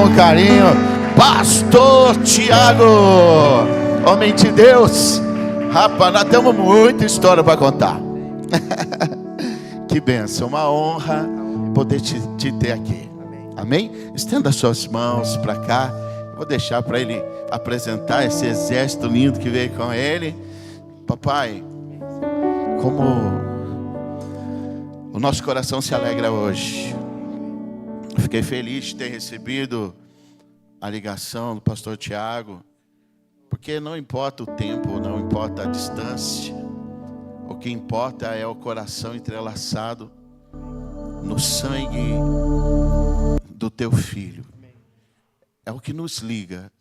com carinho, Pastor Tiago, homem de Deus. Rapaz, nós temos muita história para contar. Que bênção, uma honra poder te ter aqui. Amém? Estenda suas mãos para cá. Vou deixar para ele apresentar esse exército lindo que veio com ele. Papai, como o nosso coração se alegra hoje. Fiquei feliz de ter recebido a ligação do pastor Tiago, porque não importa o tempo, não importa a distância, o que importa é o coração entrelaçado no sangue do teu filho. É o que nos liga.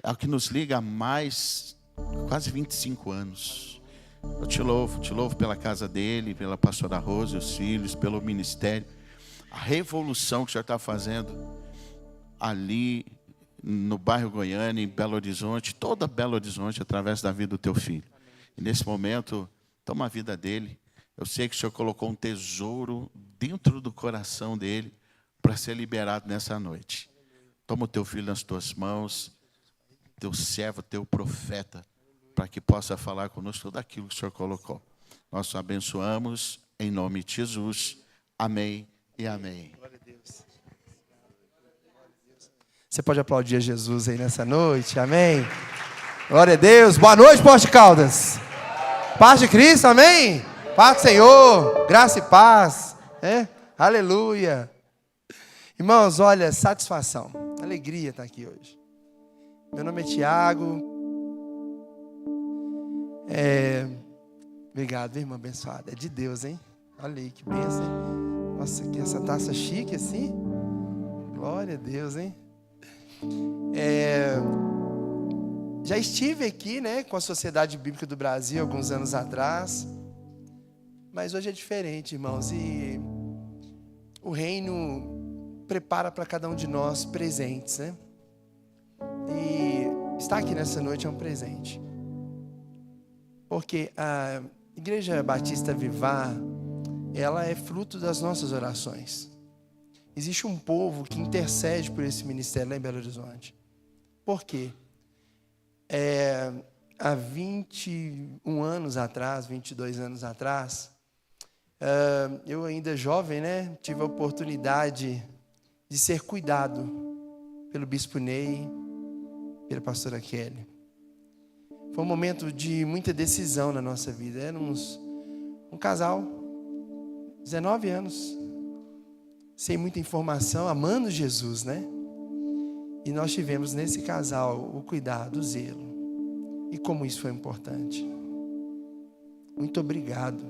É o que nos liga há mais, quase 25 anos. Eu te louvo pela casa dele, pela pastora Rosa e os filhos, pelo ministério. A revolução que o Senhor está fazendo ali no bairro Goiânia, em Belo Horizonte, toda Belo Horizonte, através da vida do teu filho. E nesse momento, toma a vida dele. Eu sei que o Senhor colocou um tesouro dentro do coração dele para ser liberado nessa noite. Toma o teu filho nas tuas mãos, teu servo, teu profeta, para que possa falar conosco tudo aquilo que o Senhor colocou. Nós o abençoamos em nome de Jesus. Amém e amém. Glória a Deus. Você pode aplaudir a Jesus aí nessa noite, amém? Glória a Deus. Boa noite, Porto de Caldas. Paz de Cristo, amém? Paz do Senhor, graça e paz, aleluia. Irmãos, olha, satisfação, alegria estar aqui hoje. Meu nome é Tiago. Obrigado, irmã abençoada. É de Deus, hein? Olha aí, que bênção, hein? Nossa, que essa taça chique assim. Glória a Deus, hein? Já estive aqui, né, com a Sociedade Bíblica do Brasil alguns anos atrás. Mas hoje é diferente, irmãos. E o reino prepara para cada um de nós presentes, né? E estar aqui nessa noite é um presente. Porque a Igreja Batista Vivar, ela é fruto das nossas orações. Existe um povo que intercede por esse ministério lá em Belo Horizonte. Por quê? Há 21 anos atrás, 22 anos atrás, eu ainda jovem, né, tive a oportunidade de ser cuidado pelo Bispo Ney, pela pastora Kelly. Foi um momento de muita decisão na nossa vida. Éramos um casal, 19 anos, sem muita informação, amando Jesus, né? E nós tivemos nesse casal o cuidado, o zelo. E como isso foi importante. Muito obrigado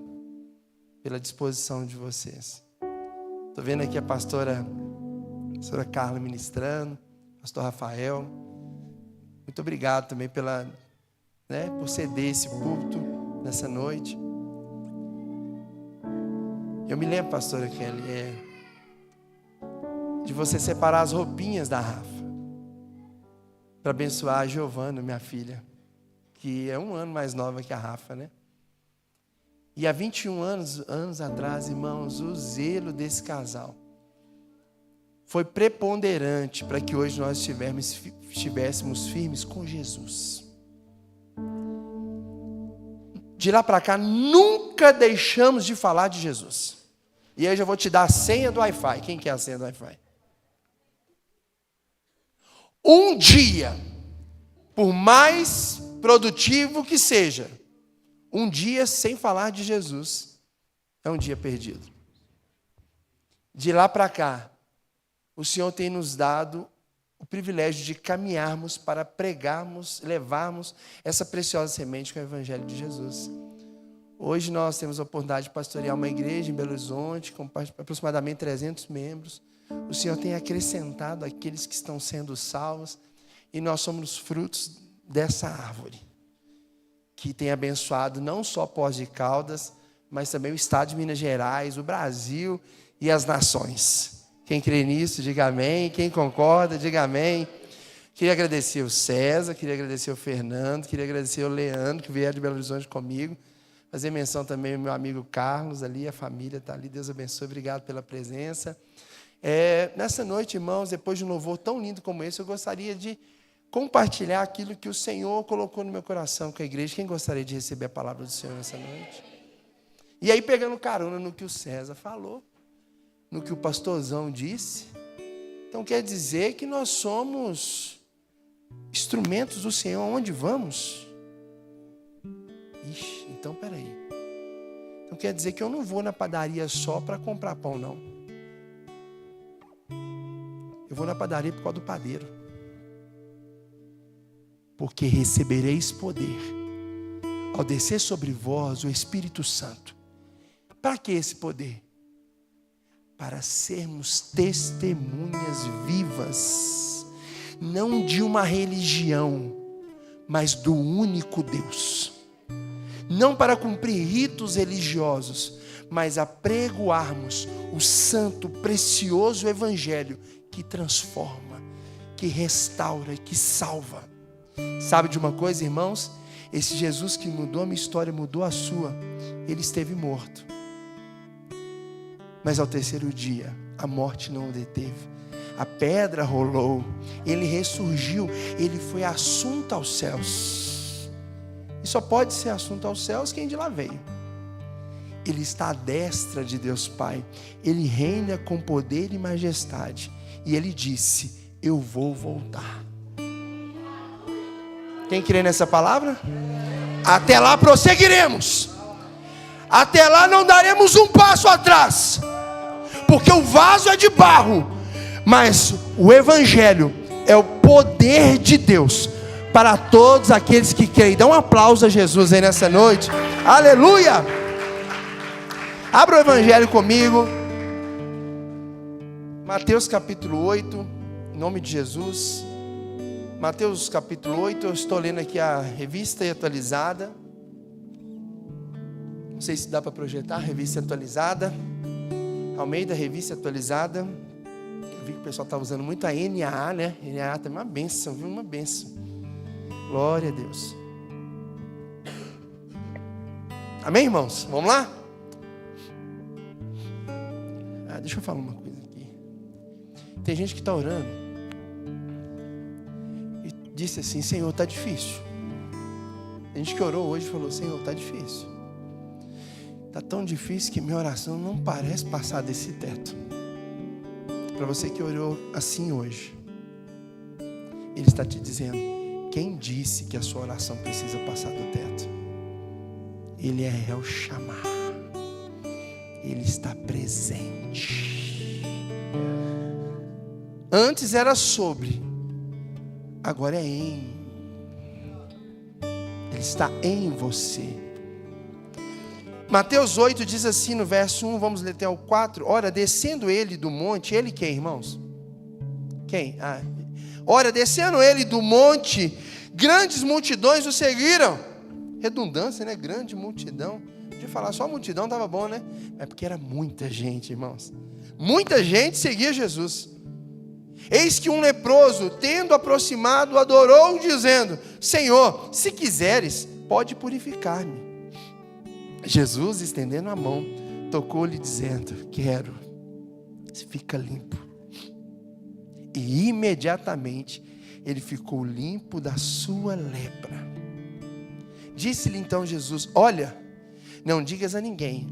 pela disposição de vocês. Estou vendo aqui a pastora Carla ministrando, pastor Rafael. Muito obrigado também por ceder esse púlpito nessa noite. Eu me lembro, pastora Kelly, de você separar as roupinhas da Rafa para abençoar a Giovana, minha filha, que é 1 ano mais nova que a Rafa, né? E há 21 anos atrás, irmãos, o zelo desse casal foi preponderante para que hoje nós estivéssemos firmes com Jesus. De lá para cá, nunca deixamos de falar de Jesus. E aí eu já vou te dar a senha do Wi-Fi. Quem quer a senha do Wi-Fi? Um dia, por mais produtivo que seja, um dia sem falar de Jesus é um dia perdido. De lá para cá, o Senhor tem nos dado o privilégio de caminharmos para pregarmos, levarmos essa preciosa semente que é o Evangelho de Jesus. Hoje nós temos a oportunidade de pastorear uma igreja em Belo Horizonte, com aproximadamente 300 membros. O Senhor tem acrescentado aqueles que estão sendo salvos, e nós somos frutos dessa árvore, que tem abençoado não só Poços de Caldas, mas também o estado de Minas Gerais, o Brasil e as nações. Quem crê nisso, diga amém. Quem concorda, diga amém. Queria agradecer o César, queria agradecer o Fernando, queria agradecer o Leandro, que veio de Belo Horizonte comigo. Fazer menção também ao meu amigo Carlos ali, a família está ali. Deus abençoe, obrigado pela presença. Nessa noite, irmãos, depois de um louvor tão lindo como esse, eu gostaria de compartilhar aquilo que o Senhor colocou no meu coração com a igreja. Quem gostaria de receber a palavra do Senhor nessa noite? E aí, pegando carona no que o César falou, no que o pastorzão disse, então quer dizer que nós somos instrumentos do Senhor onde vamos? Ixi, então peraí. Então quer dizer que eu não vou na padaria só para comprar pão, não. Eu vou na padaria por causa do padeiro. Porque recebereis poder ao descer sobre vós o Espírito Santo. Para que esse poder? Para sermos testemunhas vivas, não de uma religião, mas do único Deus. Não para cumprir ritos religiosos, mas apregoarmos o santo, precioso Evangelho que transforma, que restaura e que salva. Sabe de uma coisa, irmãos? Esse Jesus que mudou a minha história, mudou a sua, ele esteve morto. Mas ao terceiro dia, a morte não o deteve. A pedra rolou, ele ressurgiu, ele foi assunto aos céus. E só pode ser assunto aos céus quem de lá veio. Ele está à destra de Deus Pai. Ele reina com poder e majestade. E ele disse: eu vou voltar. Quem crê nessa palavra? Até lá prosseguiremos. Até lá não daremos um passo atrás. Porque o vaso é de barro, mas o Evangelho é o poder de Deus para todos aqueles que creem. Dá um aplauso a Jesus aí nessa noite. Aleluia! Abra o Evangelho comigo. Mateus capítulo 8, em nome de Jesus. Mateus capítulo 8, eu estou lendo aqui a revista atualizada. Não sei se dá para projetar a revista atualizada. Almeida, revista atualizada. Eu vi que o pessoal está usando muito a NAA, né? NAA tem uma bênção, viu? Uma bênção. Glória a Deus. Amém, irmãos? Vamos lá? Deixa eu falar uma coisa aqui. Tem gente que está orando e disse assim: Senhor, está difícil. Tem gente que orou hoje e falou: Senhor, está difícil. Está tão difícil que minha oração não parece passar desse teto. Para você que orou assim hoje, Ele está te dizendo: quem disse que a sua oração precisa passar do teto? Ele é El Shammah. Ele está presente. Antes era sobre, agora é em. Ele está em você. Mateus 8 diz assim no verso 1, vamos ler até o 4. Ora, descendo ele do monte, ele quem, irmãos? Quem? Ora, descendo ele do monte, grandes multidões o seguiram. Redundância, né? Grande multidão. De falar só multidão estava bom, né? É porque era muita gente, irmãos. Muita gente seguia Jesus. Eis que um leproso, tendo aproximado, adorou, dizendo: Senhor, se quiseres, pode purificar-me. Jesus, estendendo a mão, tocou-lhe, dizendo: quero. Fica limpo. E imediatamente ele ficou limpo da sua lepra. Disse-lhe então Jesus: olha, não digas a ninguém,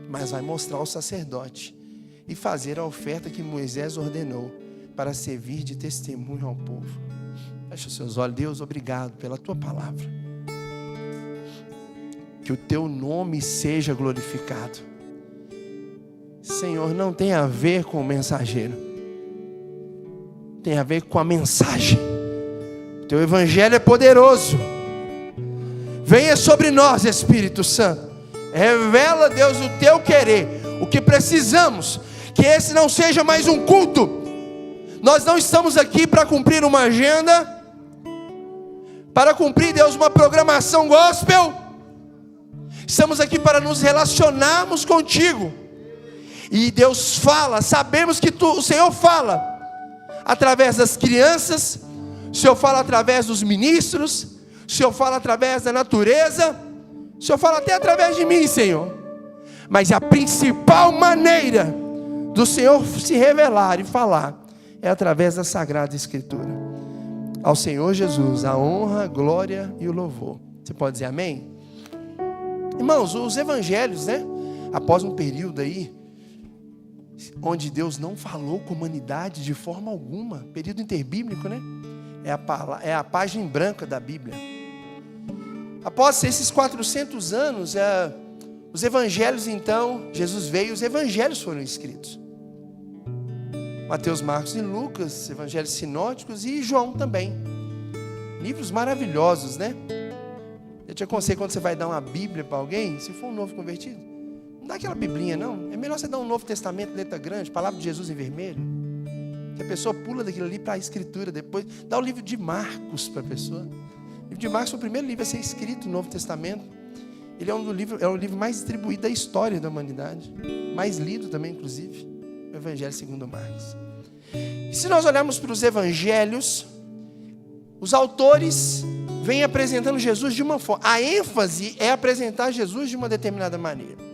mas vai mostrar ao sacerdote e fazer a oferta que Moisés ordenou, para servir de testemunho ao povo. Feche os seus olhos. Deus, obrigado pela tua palavra. Que o teu nome seja glorificado. Senhor, não tem a ver com o mensageiro, tem a ver com a mensagem. O teu evangelho é poderoso. Venha sobre nós, Espírito Santo. Revela, Deus, o teu querer, o que precisamos. Que esse não seja mais um culto. Nós não estamos aqui para cumprir uma agenda, para cumprir, Deus, uma programação gospel. Estamos aqui para nos relacionarmos contigo. E Deus fala, sabemos que o Senhor fala através das crianças, o Senhor fala através dos ministros, o Senhor fala através da natureza, o Senhor fala até através de mim, Senhor. Mas a principal maneira do Senhor se revelar e falar é através da Sagrada Escritura. Ao Senhor Jesus a honra, a glória e o louvor. Você pode dizer amém? Irmãos, os evangelhos, né? Após um período aí, onde Deus não falou com a humanidade de forma alguma, período interbíblico, né? É a página em branco da Bíblia. Após esses 400 anos, os evangelhos então, Jesus veio, os evangelhos foram escritos. Mateus, Marcos e Lucas, evangelhos sinóticos, e João também. Livros maravilhosos, né? Eu te aconselho, quando você vai dar uma Bíblia para alguém, se for um novo convertido, não dá aquela biblinha não. É melhor você dar um Novo Testamento, letra grande, palavra de Jesus em vermelho, que a pessoa pula daquilo ali para a Escritura depois. Dá o livro de Marcos para a pessoa. O livro de Marcos foi o primeiro livro a ser escrito no Novo Testamento. Ele é o livro mais distribuído da história da humanidade, mais lido também, inclusive, o Evangelho segundo Marcos. E se nós olharmos para os evangelhos, os autores vêm apresentando Jesus de uma forma. A ênfase é apresentar Jesus de uma determinada maneira.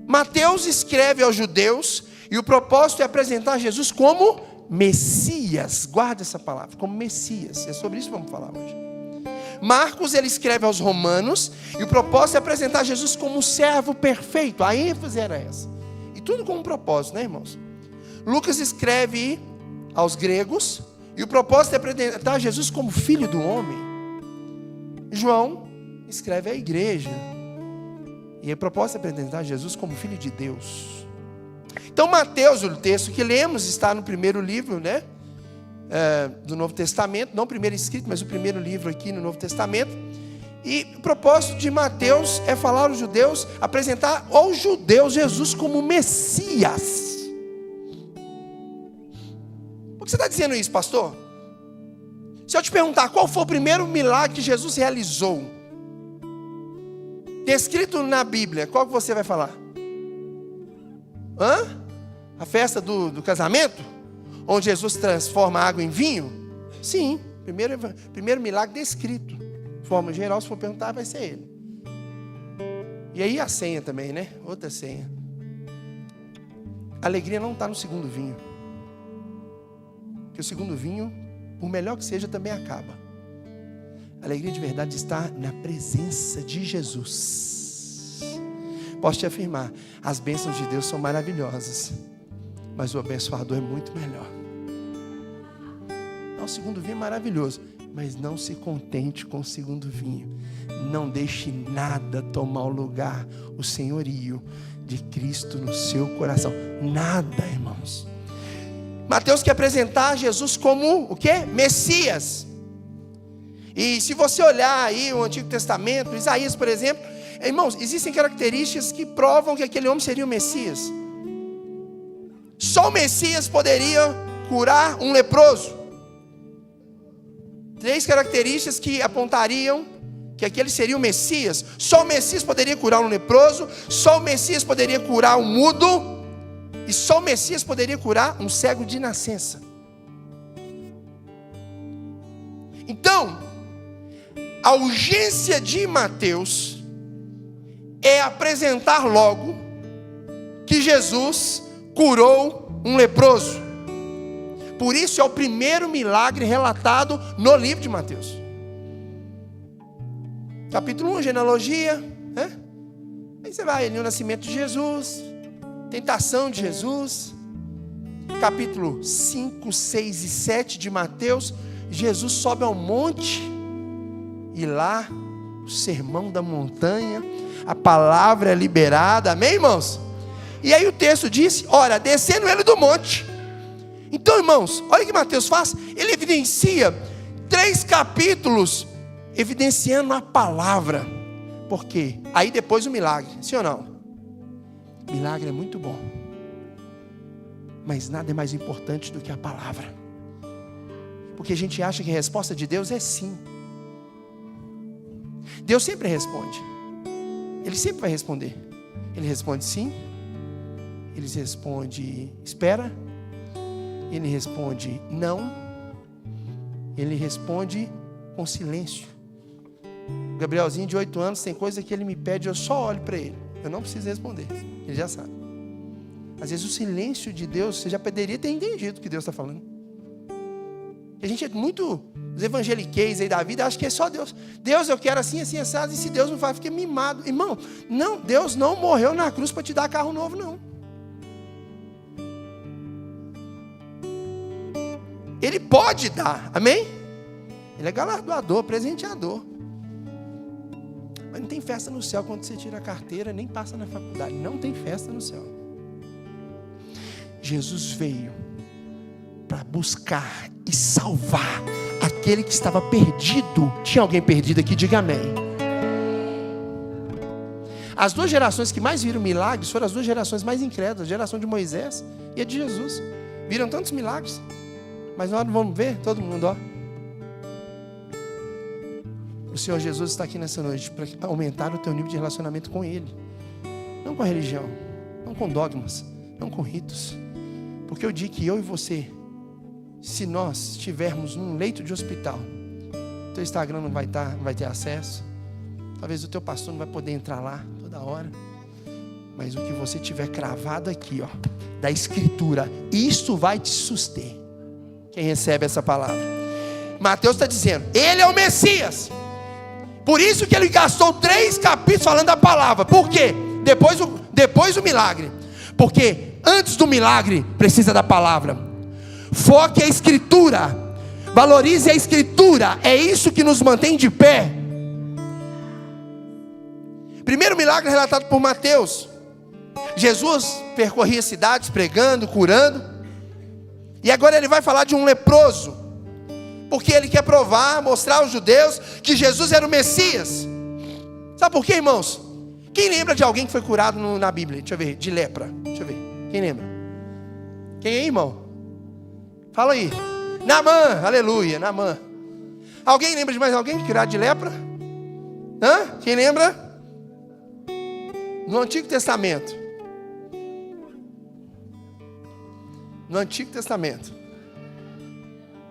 Mateus escreve aos judeus e o propósito é apresentar Jesus como Messias. Guarda essa palavra, como Messias. É sobre isso que vamos falar hoje. Marcos, ele escreve aos romanos e o propósito é apresentar Jesus como um servo perfeito. A ênfase era essa. E tudo com um propósito, né, irmãos? Lucas escreve aos gregos e o propósito é apresentar Jesus como filho do homem. João escreve à igreja e o propósito é apresentar Jesus como filho de Deus. Então Mateus, o texto que lemos, está no primeiro livro, né, do Novo Testamento, não o primeiro escrito, mas o primeiro livro aqui no Novo Testamento. E o propósito de Mateus é falar aos judeus, apresentar aos judeus Jesus como Messias. Por que você está dizendo isso, pastor? Se eu te perguntar qual foi o primeiro milagre que Jesus realizou, descrito na Bíblia, qual que você vai falar? A festa do casamento? Onde Jesus transforma água em vinho? Sim, primeiro milagre descrito. De forma geral, se for perguntar, vai ser ele. E aí a senha também, né? Outra senha. A alegria não está no segundo vinho. Porque o segundo vinho, por melhor que seja, também acaba. A alegria de verdade está na presença de Jesus. Posso te afirmar, as bênçãos de Deus são maravilhosas, mas o abençoador é muito melhor. O segundo vinho é maravilhoso, mas não se contente com o segundo vinho. Não deixe nada tomar o lugar, o senhorio de Cristo no seu coração. Nada, irmãos. Mateus quer apresentar Jesus como o quê? Messias. E se você olhar aí o Antigo Testamento, Isaías, por exemplo, irmãos, existem características que provam que aquele homem seria o Messias. Só o Messias poderia curar um leproso. 3 características que apontariam que aquele seria o Messias. Só o Messias poderia curar um leproso, só o Messias poderia curar um mudo, e só o Messias poderia curar um cego de nascença. Então, a urgência de Mateus é apresentar logo que Jesus curou um leproso. Por isso é o primeiro milagre relatado no livro de Mateus. Capítulo 1, genealogia, né? Aí você vai ali, o nascimento de Jesus, tentação de Jesus. Capítulo 5, 6 e 7 de Mateus, Jesus sobe ao monte, e lá, o sermão da montanha, a palavra é liberada, amém, irmãos? E aí o texto diz, ora, descendo ele do monte. Então, irmãos, olha o que Mateus faz. Ele evidencia 3 capítulos evidenciando a palavra. Por quê? Aí depois o milagre, sim ou não? Milagre é muito bom, mas nada é mais importante do que a palavra. Porque a gente acha que a resposta de Deus é sim. Deus sempre responde. Ele sempre vai responder. Ele responde sim. Ele responde espera. Ele responde não. Ele responde com silêncio. O Gabrielzinho de 8 anos tem coisa que ele me pede, eu só olho para ele. Eu não preciso responder, ele já sabe. Às vezes o silêncio de Deus, você já poderia ter entendido o que Deus está falando. A gente é muito, os evangeliqueis aí da vida, acha que é só Deus. Deus, eu quero assim, assim, assado, e se Deus não faz, fica mimado. Irmão, não, Deus não morreu na cruz para te dar carro novo, não. Ele pode dar, amém? Ele é galardoador, presenteador. Mas não tem festa no céu quando você tira a carteira, nem passa na faculdade. Não tem festa no céu. Jesus veio para buscar e salvar aquele que estava perdido. Tinha alguém perdido aqui? Diga amém. As duas gerações que mais viram milagres foram as duas gerações mais incrédulas, a geração de Moisés e a de Jesus. Viram tantos milagres, mas nós não vamos ver, todo mundo, ó. O Senhor Jesus está aqui nessa noite para aumentar o teu nível de relacionamento com Ele. Não com a religião, não com dogmas, não com ritos. Porque eu digo que eu e você, se nós estivermos num leito de hospital, teu Instagram não vai ter acesso, talvez o teu pastor não vai poder entrar lá toda hora, mas o que você tiver cravado aqui, ó, da Escritura, isso vai te suster. Quem recebe essa palavra? Mateus está dizendo, Ele é o Messias. Por isso que ele gastou 3 capítulos falando da palavra. Por quê? Depois o milagre. Porque antes do milagre precisa da palavra. Foque a Escritura. Valorize a Escritura. É isso que nos mantém de pé. Primeiro milagre relatado por Mateus. Jesus percorria cidades pregando, curando. E agora ele vai falar de um leproso. Porque ele quer provar, mostrar aos judeus que Jesus era o Messias. Sabe por quê, irmãos? Quem lembra de alguém que foi curado na Bíblia? Deixa eu ver, de lepra. Deixa eu ver, quem lembra? Quem é, irmão? Fala aí. Naamã, aleluia, Naamã. Alguém lembra de mais alguém curado de lepra? Hã? Quem lembra? No Antigo Testamento. No Antigo Testamento.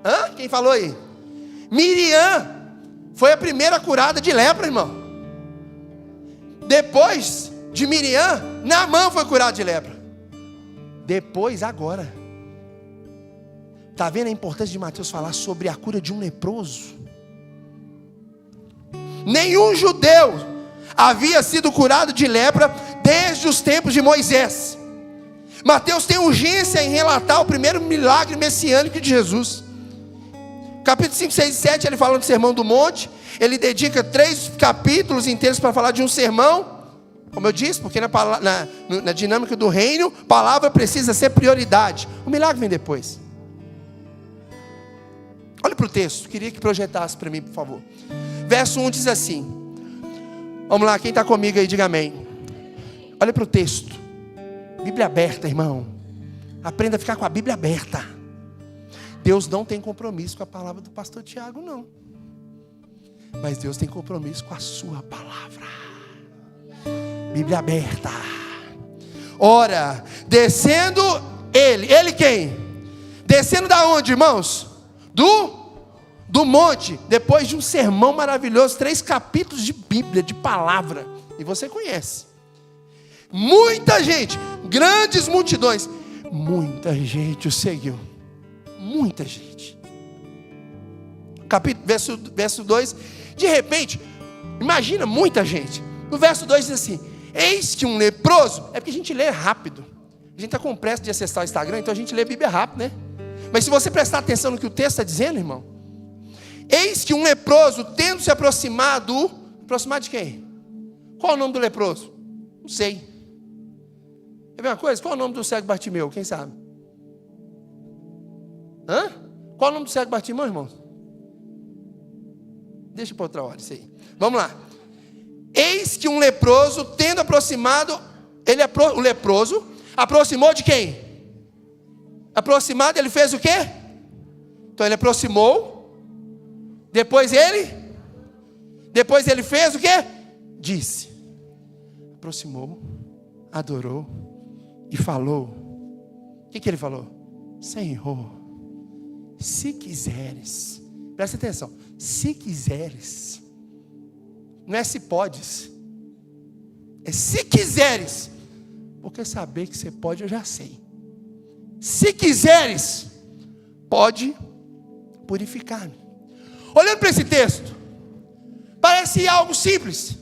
Hã? Quem falou aí? Miriam foi a primeira curada de lepra, irmão. Depois de Miriam, Naamã foi curado de lepra. Depois, agora. Está vendo a importância de Mateus falar sobre a cura de um leproso? Nenhum judeu havia sido curado de lepra desde os tempos de Moisés. Mateus tem urgência em relatar o primeiro milagre messiânico de Jesus. Capítulo 5, 6 e 7, ele fala do Sermão do Monte. Ele dedica 3 capítulos inteiros para falar de um sermão. Como eu disse, porque na dinâmica do reino, palavra precisa ser prioridade. O milagre vem depois. Olha para o texto, queria que projetasse para mim, por favor. Verso 1 diz assim. Vamos lá, quem está comigo aí, diga amém. Olha para o texto. Bíblia aberta, irmão. Aprenda a ficar com a Bíblia aberta. Deus não tem compromisso com a palavra do pastor Tiago, não. Mas Deus tem compromisso com a sua palavra. Bíblia aberta. Ora, descendo ele quem? Descendo da onde, irmãos? Do monte, depois de um sermão maravilhoso, 3 capítulos de Bíblia, de palavra. E você conhece. Muita gente, grandes multidões, muita gente o seguiu. Muita gente. Capítulo, verso 2. De repente, imagina muita gente. No verso 2 diz assim: eis que um leproso. É porque a gente lê rápido. A gente está com pressa de acessar o Instagram, então a gente lê a Bíblia rápido, né? Mas se você prestar atenção no que o texto está dizendo, irmão. Eis que um leproso, tendo se aproximado. Aproximar de quem? Qual é o nome do leproso? Não sei. Quer ver uma coisa? Qual é o nome do cego Bartimeu? Quem sabe? Hã? Qual é o nome do cego Bartimeu, irmãos? Deixa para outra hora isso aí. Vamos lá. Eis que um leproso, tendo aproximado, o leproso aproximou de quem? Aproximado, ele fez o quê? Então ele aproximou. Depois ele fez o quê? Disse. Aproximou, adorou e falou. O que ele falou? Senhor, se quiseres, presta atenção, se quiseres, não é se podes, é se quiseres, Porque saber que você pode, eu já sei. Se quiseres, pode purificar-me. Olhando para esse texto, parece algo simples.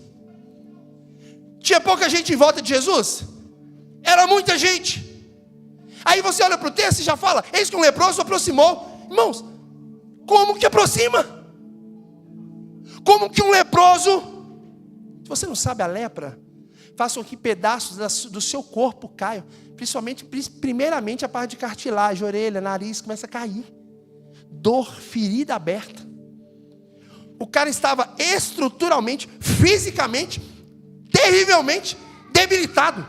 Tinha pouca gente em volta de Jesus? Era muita gente. Aí você olha para o texto e já fala: eis que um leproso aproximou. Irmãos, como que aproxima? Como que um leproso? Se você não sabe a lepra, façam que pedaços do seu corpo caiam. Primeiramente a parte de cartilagem, orelha, nariz, começa a cair. Dor, ferida aberta. O cara estava estruturalmente, fisicamente, terrivelmente debilitado.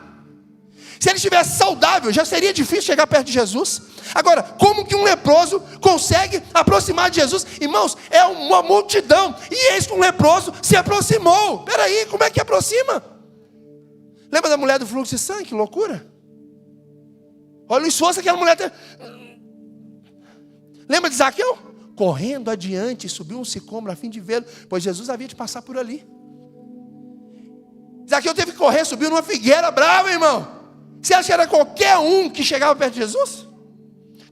Se ele estivesse saudável, já seria difícil chegar perto de Jesus. Agora, como que um leproso consegue aproximar de Jesus? Irmãos, é uma multidão. E eis que um leproso se aproximou. Peraí, como é que aproxima? Lembra da mulher do fluxo de sangue? Que loucura. Olha o esforço que aquela mulher tem. Lembra de Zaqueu? Correndo adiante, subiu um sicômoro a fim de vê-lo, pois Jesus havia de passar por ali. Zaqueu teve que correr, subiu numa figueira brava, irmão. Você acha que era qualquer um que chegava perto de Jesus?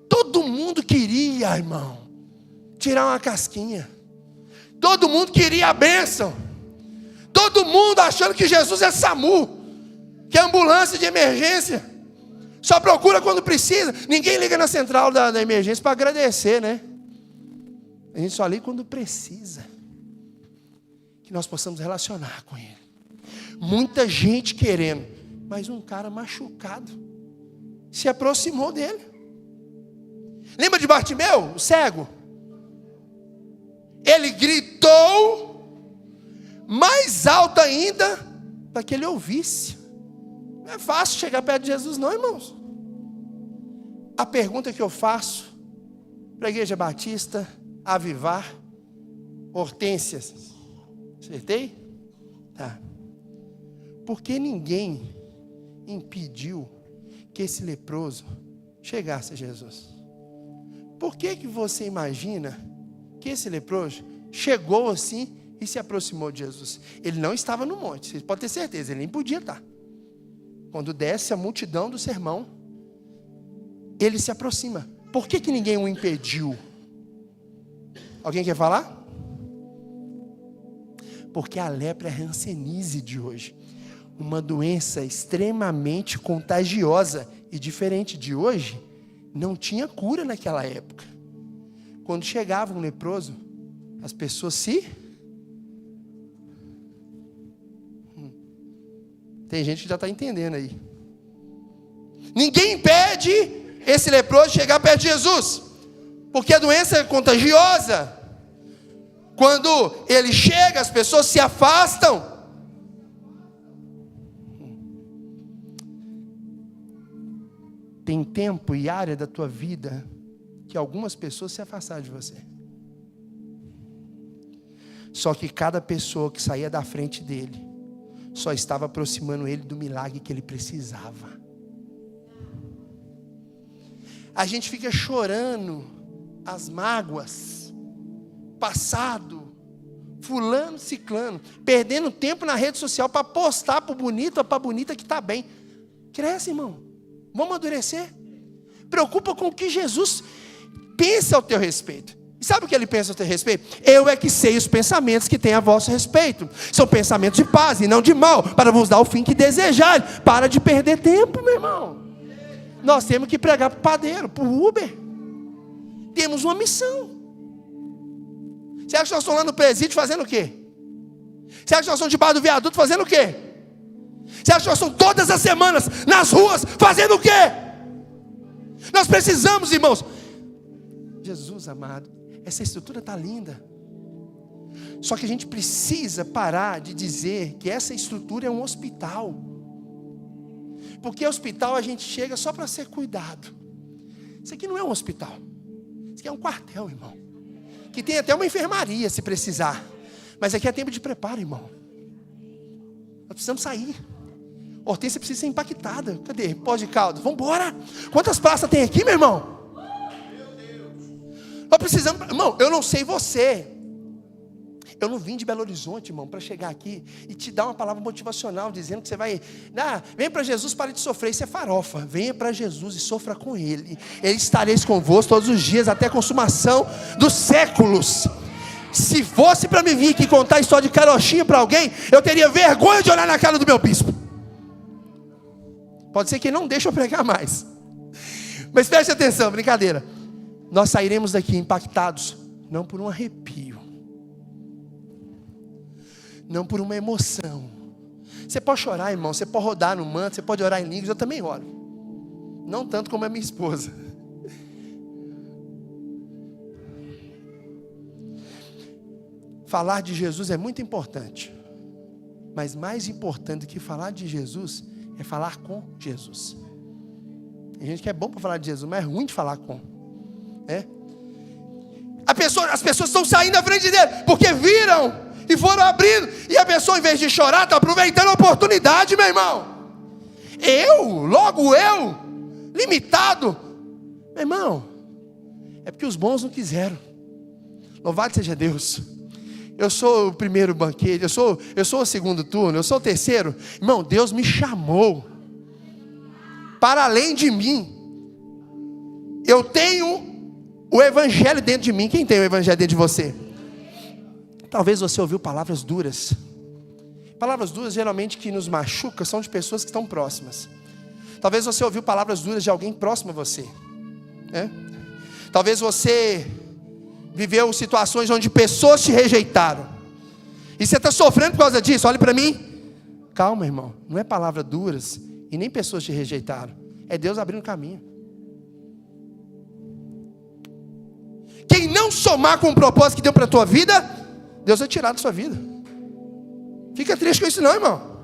Todo mundo queria, irmão, tirar uma casquinha. Todo mundo queria a bênção. Todo mundo achando que Jesus é SAMU, que é ambulância de emergência. Só procura quando precisa. Ninguém liga na central da emergência para agradecer, né? A gente só liga quando precisa. Que nós possamos relacionar com Ele. Muita gente querendo, mas um cara machucado se aproximou dele. Lembra de Bartimeu, o cego? Ele gritou mais alto ainda para que ele ouvisse. Não é fácil chegar perto de Jesus, não, irmãos. A pergunta que eu faço para a Igreja Batista Avivar, Hortências, acertei? Tá. Por que ninguém impediu que esse leproso chegasse a Jesus? Por que você imagina que esse leproso chegou assim e se aproximou de Jesus? Ele não estava no monte, você pode ter certeza, ele nem podia estar. Quando desce a multidão do sermão, ele se aproxima. Por que ninguém o impediu? Alguém quer falar? Porque a lepra é a hanseníase de hoje. Uma doença extremamente contagiosa e diferente de hoje, não tinha cura naquela época. Quando chegava um leproso, as pessoas se... Tem gente que já está entendendo aí. Ninguém impede esse leproso de chegar perto de Jesus, porque a doença é contagiosa. Quando ele chega, as pessoas se afastam. Tem tempo e área da tua vida que algumas pessoas se afastaram de você. Só que cada pessoa que saía da frente dele só estava aproximando ele do milagre que ele precisava. A gente fica chorando as mágoas, passado, fulano, ciclano, perdendo tempo na rede social para postar para o bonito ou para a bonita que está bem. Cresce, irmão. Vamos amadurecer. Preocupa com o que Jesus pensa ao teu respeito. E sabe o que ele pensa ao teu respeito? Eu é que sei os pensamentos que tem a vosso respeito. São pensamentos de paz e não de mal, para vos dar o fim que desejar. Para de perder tempo, meu irmão. Nós temos que pregar para o padeiro, para o Uber. Temos uma missão. Você acha que nós estamos lá no presídio fazendo o quê? Você acha que nós estamos debaixo do viaduto fazendo o quê? Você acha que nós estamos todas as semanas nas ruas fazendo o quê? Nós precisamos, irmãos. Jesus amado, essa estrutura está linda. Só que a gente precisa parar de dizer que essa estrutura é um hospital. Porque hospital a gente chega só para ser cuidado. Isso aqui não é um hospital. Isso aqui é um quartel, irmão. Que tem até uma enfermaria se precisar. Mas aqui é tempo de preparo, irmão. Nós precisamos sair. Hortência precisa ser impactada. Cadê? Pós de Caldas. Vamos embora. Quantas praças tem aqui, meu irmão? Nós precisamos. Irmão, eu não sei você. Eu não vim de Belo Horizonte, irmão, para chegar aqui e te dar uma palavra motivacional, dizendo que você vai, vem para Jesus, para de sofrer, isso é farofa. Venha para Jesus e sofra com Ele. Ele estareis convosco todos os dias, até a consumação dos séculos. Se fosse para me vir aqui contar a história de carochinha para alguém, eu teria vergonha de olhar na cara do meu bispo. Pode ser que ele não deixe eu pregar mais. Mas preste atenção, brincadeira. Nós sairemos daqui impactados, não por um arrepio, não por uma emoção. Você pode chorar, irmão, você pode rodar no manto, você pode orar em línguas, eu também oro. Não tanto como a minha esposa. Falar de Jesus é muito importante. Mas mais importante do que falar de Jesus é falar com Jesus. Tem gente que é bom para falar de Jesus, mas é ruim de falar com. As pessoas estão saindo da frente dele, porque viram e foram abrindo. E a pessoa, em vez de chorar, está aproveitando a oportunidade, meu irmão. Logo eu, limitado. Meu irmão, é porque os bons não quiseram. Louvado seja Deus. Eu sou o primeiro banquete, eu sou o segundo turno, eu sou o terceiro. Irmão, Deus me chamou para além de mim. Eu tenho o evangelho dentro de mim. Quem tem o evangelho dentro de você? Talvez você ouviu palavras duras. Palavras duras geralmente que nos machucam são de pessoas que estão próximas. Talvez você ouviu palavras duras de alguém próximo a você. Talvez você viveu situações onde pessoas te rejeitaram. E você está sofrendo por causa disso. Olha para mim. Calma, irmão. Não é palavras duras e nem pessoas te rejeitaram. É Deus abrindo caminho. Quem não somar com o propósito que deu para a tua vida, Deus vai tirar da sua vida. Fica triste com isso não, irmão.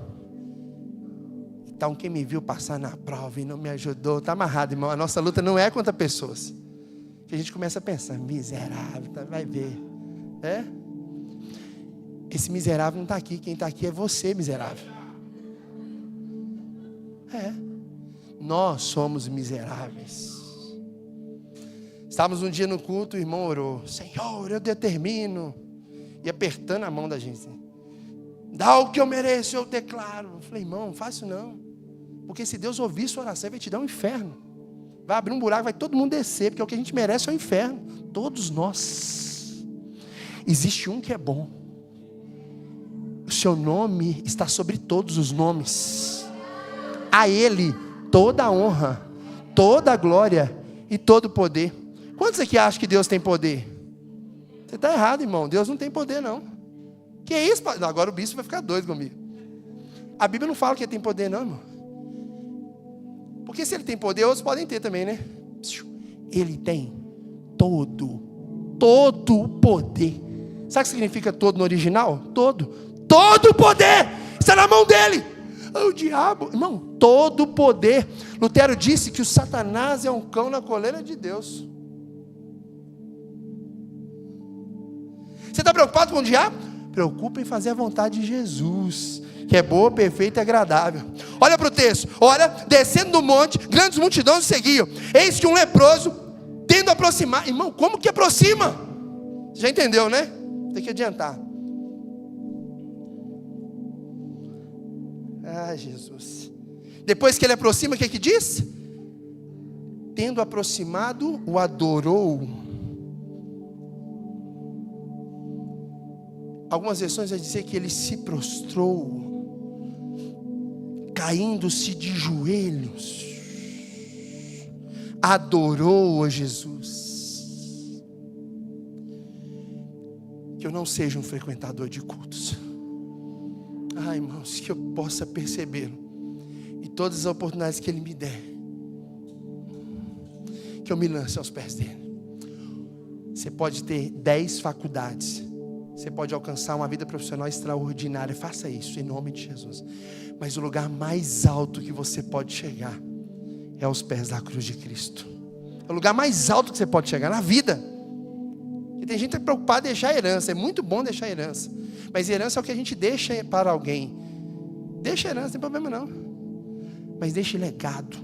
Então quem me viu passar na prova e não me ajudou, está amarrado, irmão. A nossa luta não é contra pessoas. Que a gente começa a pensar, miserável, vai ver. Esse miserável não está aqui, quem está aqui é você, miserável. Nós somos miseráveis. Estávamos um dia no culto, o irmão orou, Senhor, eu determino, e apertando a mão da gente, dá o que eu mereço, eu declaro. Eu falei, irmão, não faça isso não, porque se Deus ouvir sua oração, vai te dar um inferno. Vai abrir um buraco, vai todo mundo descer, porque o que a gente merece é o inferno. Todos nós. Existe um que é bom. O seu nome está sobre todos os nomes. A Ele toda a honra, toda a glória e todo o poder. Quantos aqui acham que Deus tem poder? Você está errado, irmão. Deus não tem poder, não. Que isso? Agora o bispo vai ficar doido comigo. A Bíblia não fala que ele tem poder, não, irmão. Porque se ele tem poder, outros podem ter também, né? Ele tem todo o poder. Sabe o que significa todo no original? Todo o poder está na mão dele. O diabo, irmão, todo o poder. Lutero disse que o Satanás é um cão na coleira de Deus. Você está preocupado com o diabo? Preocupa em fazer a vontade de Jesus, que é boa, perfeita e agradável. Olha para o texto. Olha, descendo do monte, grandes multidões o seguiam. Eis que um leproso, tendo aproximar. Irmão, como que aproxima? Já entendeu, né? Tem que adiantar. Jesus. Depois que ele aproxima, o que diz? Tendo aproximado, o adorou. Algumas versões vai dizer que ele se prostrou, caindo-se de joelhos, adorou a Jesus. Que eu não seja um frequentador de cultos. Irmãos, que eu possa percebê-lo e todas as oportunidades que Ele me der, que eu me lance aos pés dEle. Você pode ter 10 faculdades, você pode alcançar uma vida profissional extraordinária, faça isso em nome de Jesus. Mas o lugar mais alto que você pode chegar é aos pés da cruz de Cristo. É o lugar mais alto que você pode chegar na vida. E tem gente preocupada em deixar herança. É muito bom deixar herança, mas herança é o que a gente deixa para alguém. Deixa herança, não tem problema não, mas deixe legado.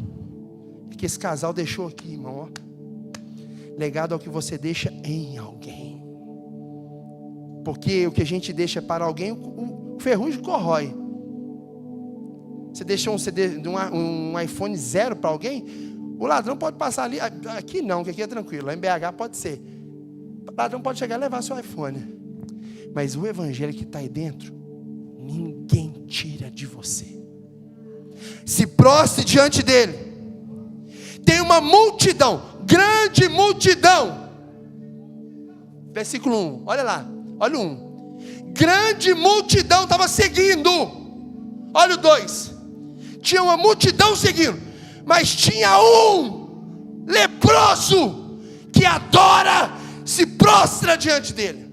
Que esse casal deixou aqui, irmão, legado é o que você deixa em alguém. Porque o que a gente deixa para alguém, o ferrugem corrói. Você deixa um CD, um iPhone 0 para alguém, o ladrão pode passar ali. Aqui não, que aqui é tranquilo. Lá em BH pode ser. O ladrão pode chegar e levar seu iPhone. Mas o evangelho que está aí dentro, ninguém tira de você. Se prostre diante dele. Tem uma multidão, grande multidão. Versículo 1, olha lá, olha o 1. Grande multidão estava seguindo. Olha o 2. Tinha uma multidão seguindo, mas tinha um leproso que adora, se prostra diante dele.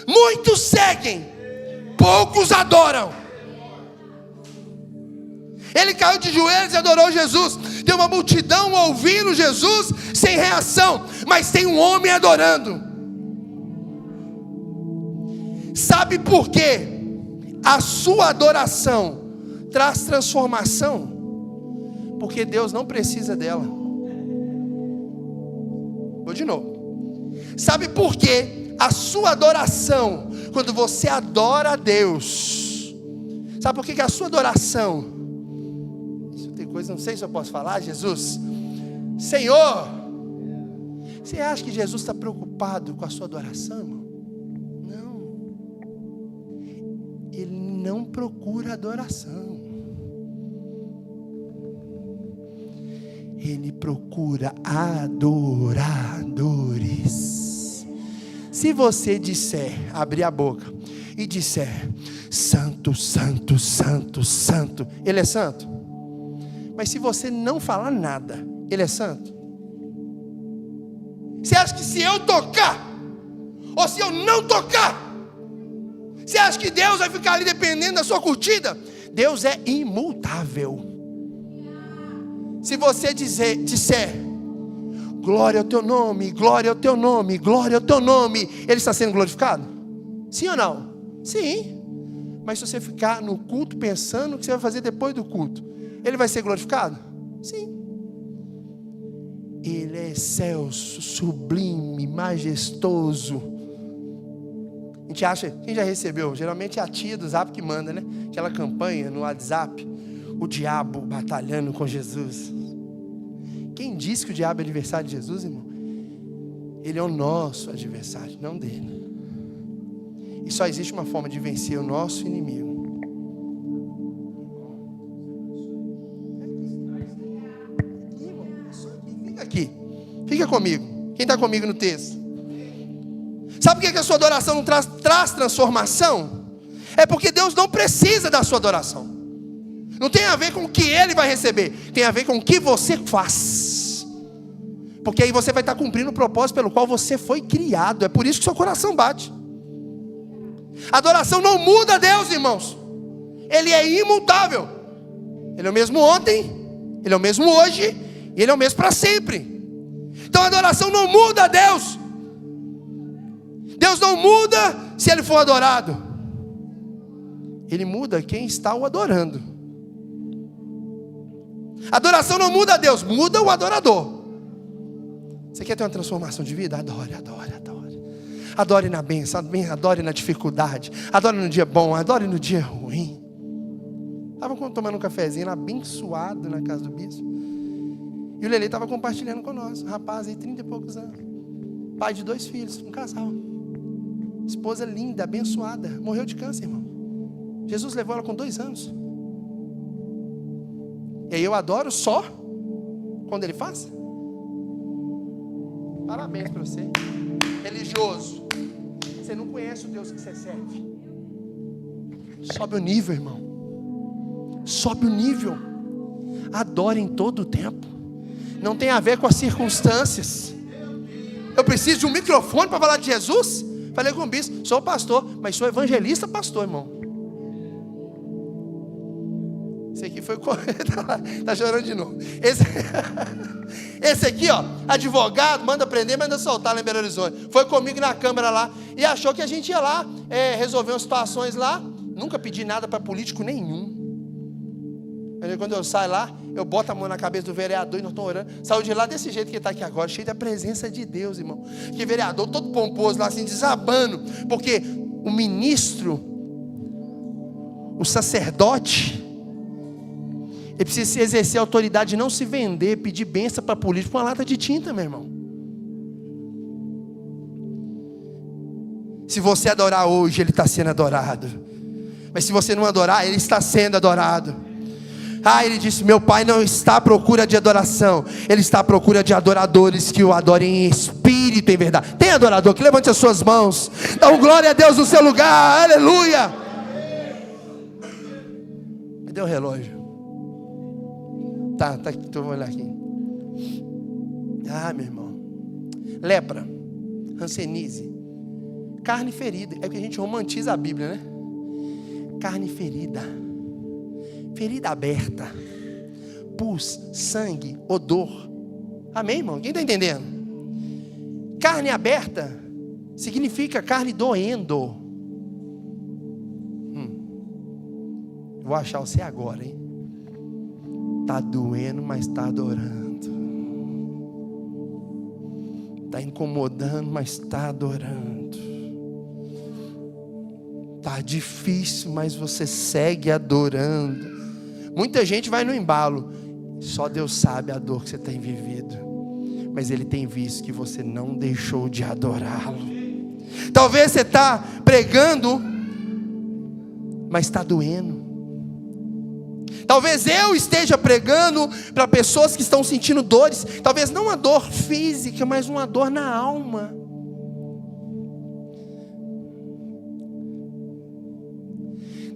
Muitos seguem, poucos adoram. Ele caiu de joelhos e adorou Jesus. Tem uma multidão ouvindo Jesus sem reação, mas tem um homem adorando. Sabe por quê? A sua adoração traz transformação, porque Deus não precisa dela. Vou de novo. Sabe por quê? A sua adoração, quando você adora a Deus, sabe por que a sua adoração, não sei se eu posso falar, Jesus, Senhor, você acha que Jesus está preocupado com a sua adoração, irmão? Não, Ele não procura adoração, Ele procura adoradores. Se você disser, abrir a boca e disser, santo, santo, santo, santo, Ele é santo? Mas se você não falar nada, Ele é santo? Você acha que se eu tocar, ou se eu não tocar, você acha que Deus vai ficar ali dependendo da sua curtida? Deus é imutável. Se você disser, glória ao teu nome, glória ao teu nome, glória ao teu nome, Ele está sendo glorificado? Sim ou não? Sim. Mas se você ficar no culto pensando o que você vai fazer depois do culto, Ele vai ser glorificado? Sim. Ele é excelso, sublime, majestoso. A gente acha, quem já recebeu? Geralmente é a tia do Zap que manda, né? Aquela campanha no WhatsApp, o diabo batalhando com Jesus. Quem disse que o diabo é adversário de Jesus, irmão? Ele é o nosso adversário, não dele. E só existe uma forma de vencer o nosso inimigo. Aqui, fica comigo. Quem está comigo no texto? Sabe por que a sua adoração não traz transformação? É porque Deus não precisa da sua adoração. Não tem a ver com o que Ele vai receber, tem a ver com o que você faz. Porque aí você vai estar cumprindo o propósito pelo qual você foi criado. É por isso que seu coração bate. A adoração não muda Deus, irmãos. Ele é imutável. Ele é o mesmo ontem, Ele é o mesmo hoje, e Ele é o mesmo para sempre. Então a adoração não muda Deus. Deus não muda se Ele for adorado. Ele muda quem está o adorando. A adoração não muda Deus, muda o adorador. Você quer ter uma transformação de vida? Adore, adore, adore. Adore na bênção, adore na dificuldade, adore no dia bom, adore no dia ruim. Estava tomando um cafezinho lá, abençoado na casa do bispo. E o Lelê estava compartilhando com nós. Um rapaz aí, 30 e poucos anos. Pai de 2 filhos, um casal. Esposa linda, abençoada. Morreu de câncer, irmão. Jesus levou ela com 2 anos. E aí eu adoro só quando Ele faz. Parabéns para você. Religioso. Você não conhece o Deus que você serve. Sobe o nível, irmão. Sobe o nível. Adore em todo o tempo. Não tem a ver com as circunstâncias. Eu preciso de um microfone para falar de Jesus? Falei com o bispo, sou pastor, mas sou evangelista pastor, irmão. Esse aqui foi tá chorando de novo. Esse aqui, ó, advogado, manda prender, manda soltar lá em Belo Horizonte. Foi comigo na câmara lá e achou que a gente ia lá resolver umas situações lá. Nunca pedi nada para político nenhum. Quando eu saio lá, eu boto a mão na cabeça do vereador e nós estamos orando. Saiu de lá desse jeito que ele está aqui agora, cheio da presença de Deus, irmão. Que vereador todo pomposo lá assim, desabando. Porque o ministro, o sacerdote, ele precisa exercer a autoridade, não se vender, pedir bênção para político com uma lata de tinta, meu irmão. Se você adorar hoje, ele está sendo adorado. Mas se você não adorar, ele está sendo adorado. Ele disse, meu Pai não está à procura de adoração, Ele está à procura de adoradores que o adorem em espírito e em verdade. Tem adorador que levante as suas mãos, dá um glória a Deus no seu lugar, aleluia. Cadê o relógio? Tá aqui, então vou olhar aqui. Meu irmão, lepra, hanseníase, carne ferida. É porque a gente romantiza a Bíblia, né? Carne ferida, ferida aberta, pus, sangue, odor. Amém, irmão? Quem está entendendo? Carne aberta significa carne doendo. Vou achar você agora, hein? Está doendo, mas está adorando. Está incomodando, mas está adorando. Está difícil, mas você segue adorando. Muita gente vai no embalo. Só Deus sabe a dor que você tem vivido. Mas Ele tem visto que você não deixou de adorá-lo. Talvez você está pregando, mas está doendo. Talvez eu esteja pregando para pessoas que estão sentindo dores. Talvez não uma dor física, mas uma dor na alma.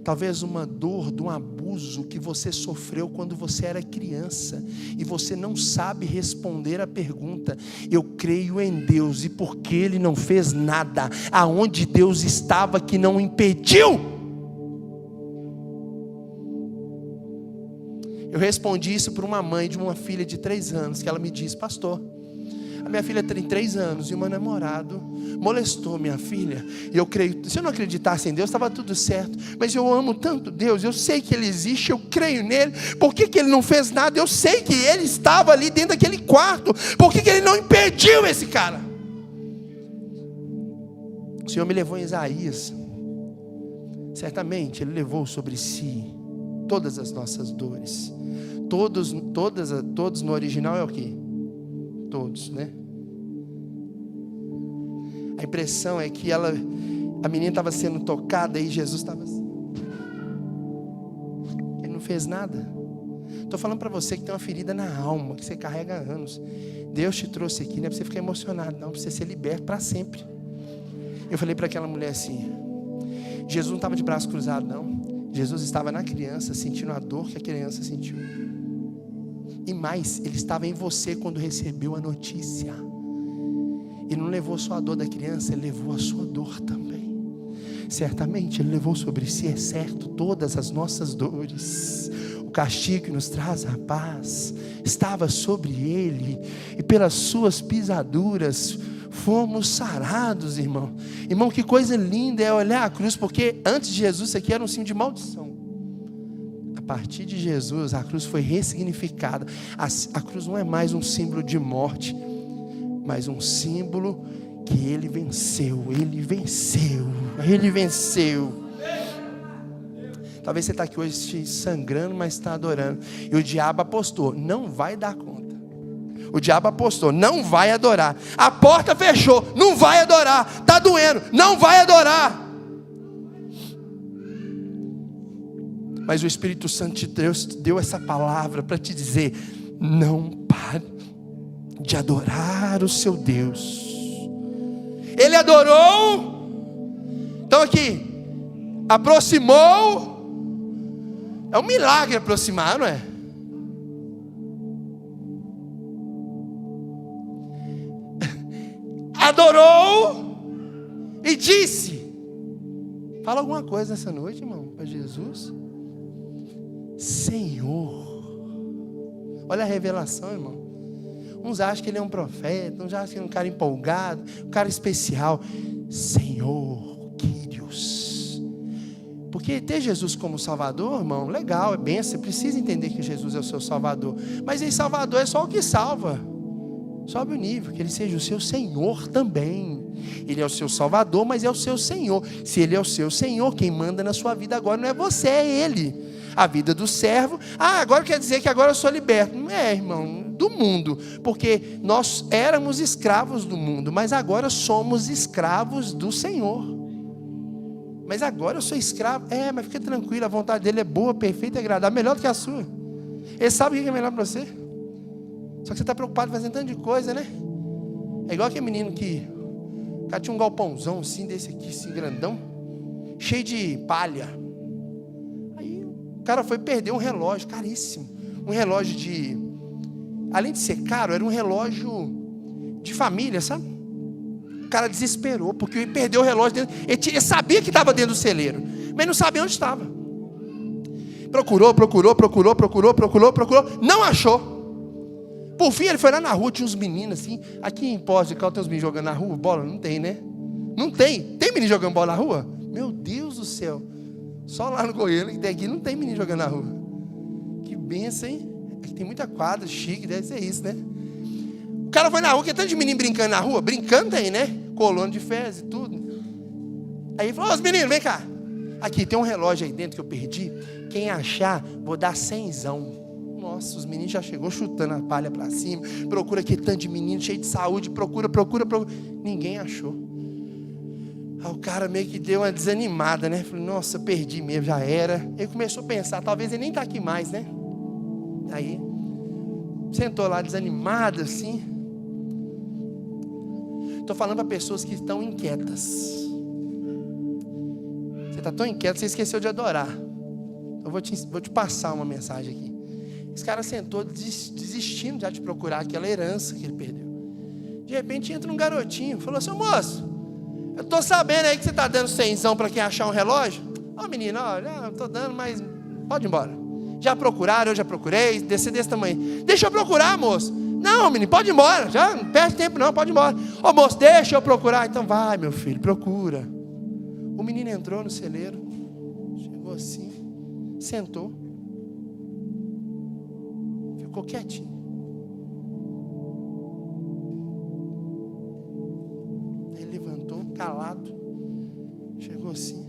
Talvez uma dor de um abuso que você sofreu quando você era criança. E você não sabe responder a pergunta. Eu creio em Deus. E por que Ele não fez nada? Aonde Deus estava que não impediu? Eu respondi isso para uma mãe de uma filha de 3 anos. Que ela me disse, pastor, a minha filha tem 3 anos e o meu namorado molestou minha filha. E eu creio, se eu não acreditasse em Deus, estava tudo certo. Mas eu amo tanto Deus, eu sei que Ele existe, eu creio nele. Por que Ele não fez nada? Eu sei que Ele estava ali dentro daquele quarto. Por que Ele não impediu esse cara? O Senhor me levou em Isaías. Certamente Ele levou sobre si todas as nossas dores. Todos no original é o quê? Todos, né? A impressão é que a menina estava sendo tocada e Jesus estava assim. Ele não fez nada. Estou falando para você que tem uma ferida na alma, que você carrega há anos. Deus te trouxe aqui, não é para você ficar emocionado, não, para você ser liberto para sempre. Eu falei para aquela mulher assim, Jesus não estava de braço cruzado, não. Jesus estava na criança, sentindo a dor que a criança sentiu. E mais, Ele estava em você quando recebeu a notícia. E não levou só a dor da criança, Ele levou a sua dor também. Certamente Ele levou sobre si, é certo, todas as nossas dores. O castigo que nos traz a paz estava sobre Ele. E pelas suas pisaduras fomos sarados, irmão. Irmão, que coisa linda é olhar a cruz. Porque antes de Jesus isso aqui era um símbolo de maldição. A partir de Jesus a cruz foi ressignificada. A cruz não é mais um símbolo de morte, mas um símbolo que Ele venceu. Ele venceu. Ele venceu. Talvez você está aqui hoje sangrando, mas está adorando. E o diabo apostou, não vai dar conta. O diabo apostou, não vai adorar. A porta fechou, não vai adorar. Está doendo, não vai adorar. Mas o Espírito Santo de Deus deu essa palavra para te dizer, não pare de adorar o seu Deus. Ele adorou. Então aqui, aproximou. É um milagre aproximar, não é? Adorou e disse. Fala alguma coisa nessa noite, irmão, para Jesus. Senhor. Olha a revelação, irmão. Uns acham que ele é um profeta, uns acham que ele é um cara empolgado, um cara especial. Senhor, Kyrios. Porque ter Jesus como Salvador, irmão, legal, é bênção. Você precisa entender que Jesus é o seu Salvador. Mas em Salvador é só o que salva. Sobe o nível, que Ele seja o seu Senhor também. Ele é o seu Salvador, mas é o seu Senhor. Se Ele é o seu Senhor, quem manda na sua vida agora não é você, é Ele. A vida do servo, agora quer dizer que agora eu sou liberto. Não é, irmão, do mundo. Porque nós éramos escravos do mundo, mas agora somos escravos do Senhor. Mas agora eu sou escravo. Mas fica tranquilo, a vontade dele é boa, perfeita e agradável, melhor do que a sua. Ele sabe o que é melhor para você. Só que você está preocupado fazendo tanto de coisa, né? É igual aquele menino que o cara tinha um galpãozão assim, desse aqui, assim, grandão, cheio de palha. Aí o cara foi perder um relógio caríssimo. Um relógio de... Além de ser caro, era um relógio de família, sabe? O cara desesperou, porque ele perdeu o relógio dentro. Ele sabia que estava dentro do celeiro, mas não sabia onde estava. Procurou, não achou. Por fim, ele foi lá na rua, tinha uns meninos assim. Aqui em Poços de Caldas tem uns meninos jogando na rua, bola? Não tem, né? Não tem. Tem menino jogando bola na rua? Meu Deus do céu. Só lá no Goiânia, que tem aqui, não tem menino jogando na rua. Que benção, hein? Aqui tem muita quadra, chique, deve ser isso, né? O cara foi na rua, que tanto de menino brincando na rua. Brincando tem, né? Colando de fezes e tudo. Aí ele falou, os meninos, vem cá. Aqui, tem um relógio aí dentro que eu perdi. Quem achar, vou dar 100zão. Nossa, os meninos já chegou chutando a palha para cima. Procura aqui tanto de menino, cheio de saúde. Procura. Ninguém achou. Aí o cara meio que deu uma desanimada, né? Falei, nossa, perdi mesmo, já era. Ele começou a pensar, talvez ele nem está aqui mais, né? Aí, sentou lá desanimado assim. Estou falando para pessoas que estão inquietas. Você está tão inquieto, você esqueceu de adorar. Eu vou te passar uma mensagem aqui. Esse cara sentou desistindo já de procurar aquela herança que ele perdeu. De repente entra um garotinho, falou assim, moço, eu estou sabendo aí que você está dando 100zão para quem achar um relógio. Menino, já estou dando, mas pode ir embora. Já procuraram, eu já procurei, desse tamanho. Deixa eu procurar, moço. Não, menino, pode ir embora, já não perde tempo não, pode ir embora. Moço, deixa eu procurar. Então vai, meu filho, procura. O menino entrou no celeiro, chegou assim, sentou, ficou quietinho. Ele levantou, calado, chegou assim,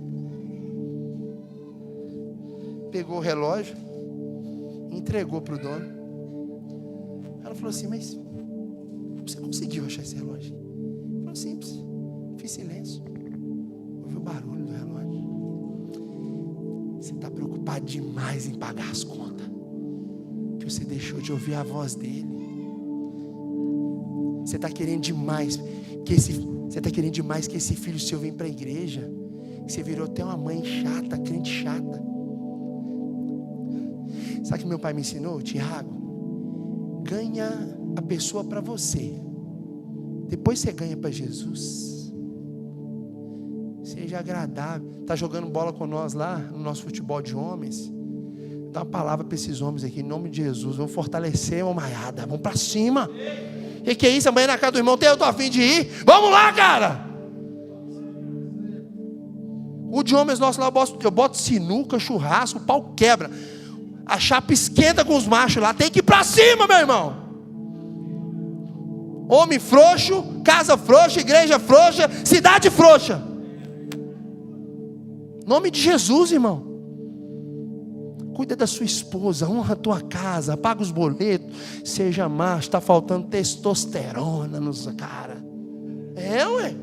pegou o relógio, entregou para o dono. Ela falou assim, mas você conseguiu achar esse relógio? Ele falou, simples, fiz silêncio, ouvi o barulho do relógio. Você está preocupado demais em pagar as contas, que você deixou de ouvir a voz dele. Você está querendo demais que esse filho seu venha para a igreja. Você virou até uma mãe chata, crente chata. Sabe o que meu pai me ensinou? Tiago, ganha a pessoa para você, depois você ganha para Jesus. Seja agradável. Está jogando bola com nós lá no nosso futebol de homens. Dá uma palavra para esses homens aqui, em nome de Jesus. Vamos fortalecer uma maiada, vamos para cima. Que é isso? Amanhã na casa do irmão eu tô a fim de ir. Vamos lá, cara. O de homens nosso lá, eu boto sinuca, churrasco, o pau quebra. A chapa esquenta com os machos lá. Tem que ir para cima, meu irmão. Homem frouxo, casa frouxa, igreja frouxa, cidade frouxa. Em nome de Jesus, irmão. Cuida da sua esposa, honra a tua casa, paga os boletos, seja macho, está faltando testosterona nos cara. Ué.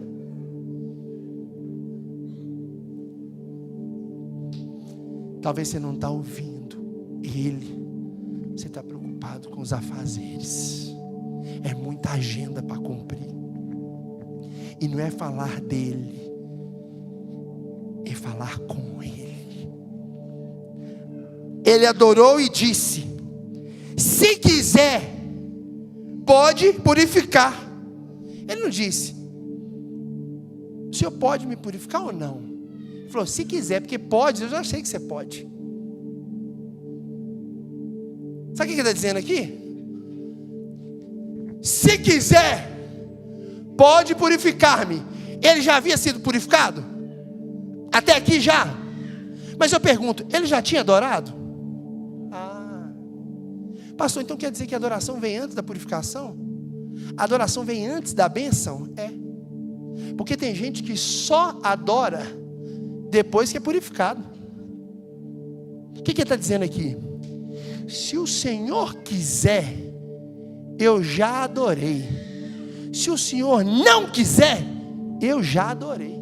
Talvez você não está ouvindo ele, você está preocupado com os afazeres. É muita agenda para cumprir. E não é falar dele, é falar com ele. Ele adorou e disse: se quiser, pode purificar. Ele não disse: o senhor pode me purificar ou não? Ele falou: se quiser, porque pode, eu já sei que você pode. Sabe o que ele está dizendo aqui? Se quiser, pode purificar-me. Ele já havia sido purificado? Até aqui já? Mas eu pergunto, ele já tinha adorado? Pastor, então quer dizer que a adoração vem antes da purificação? A adoração vem antes da bênção? É. Porque tem gente que só adora depois que é purificado. O que ele está dizendo aqui? Se o Senhor quiser, eu já adorei. Se o Senhor não quiser, eu já adorei.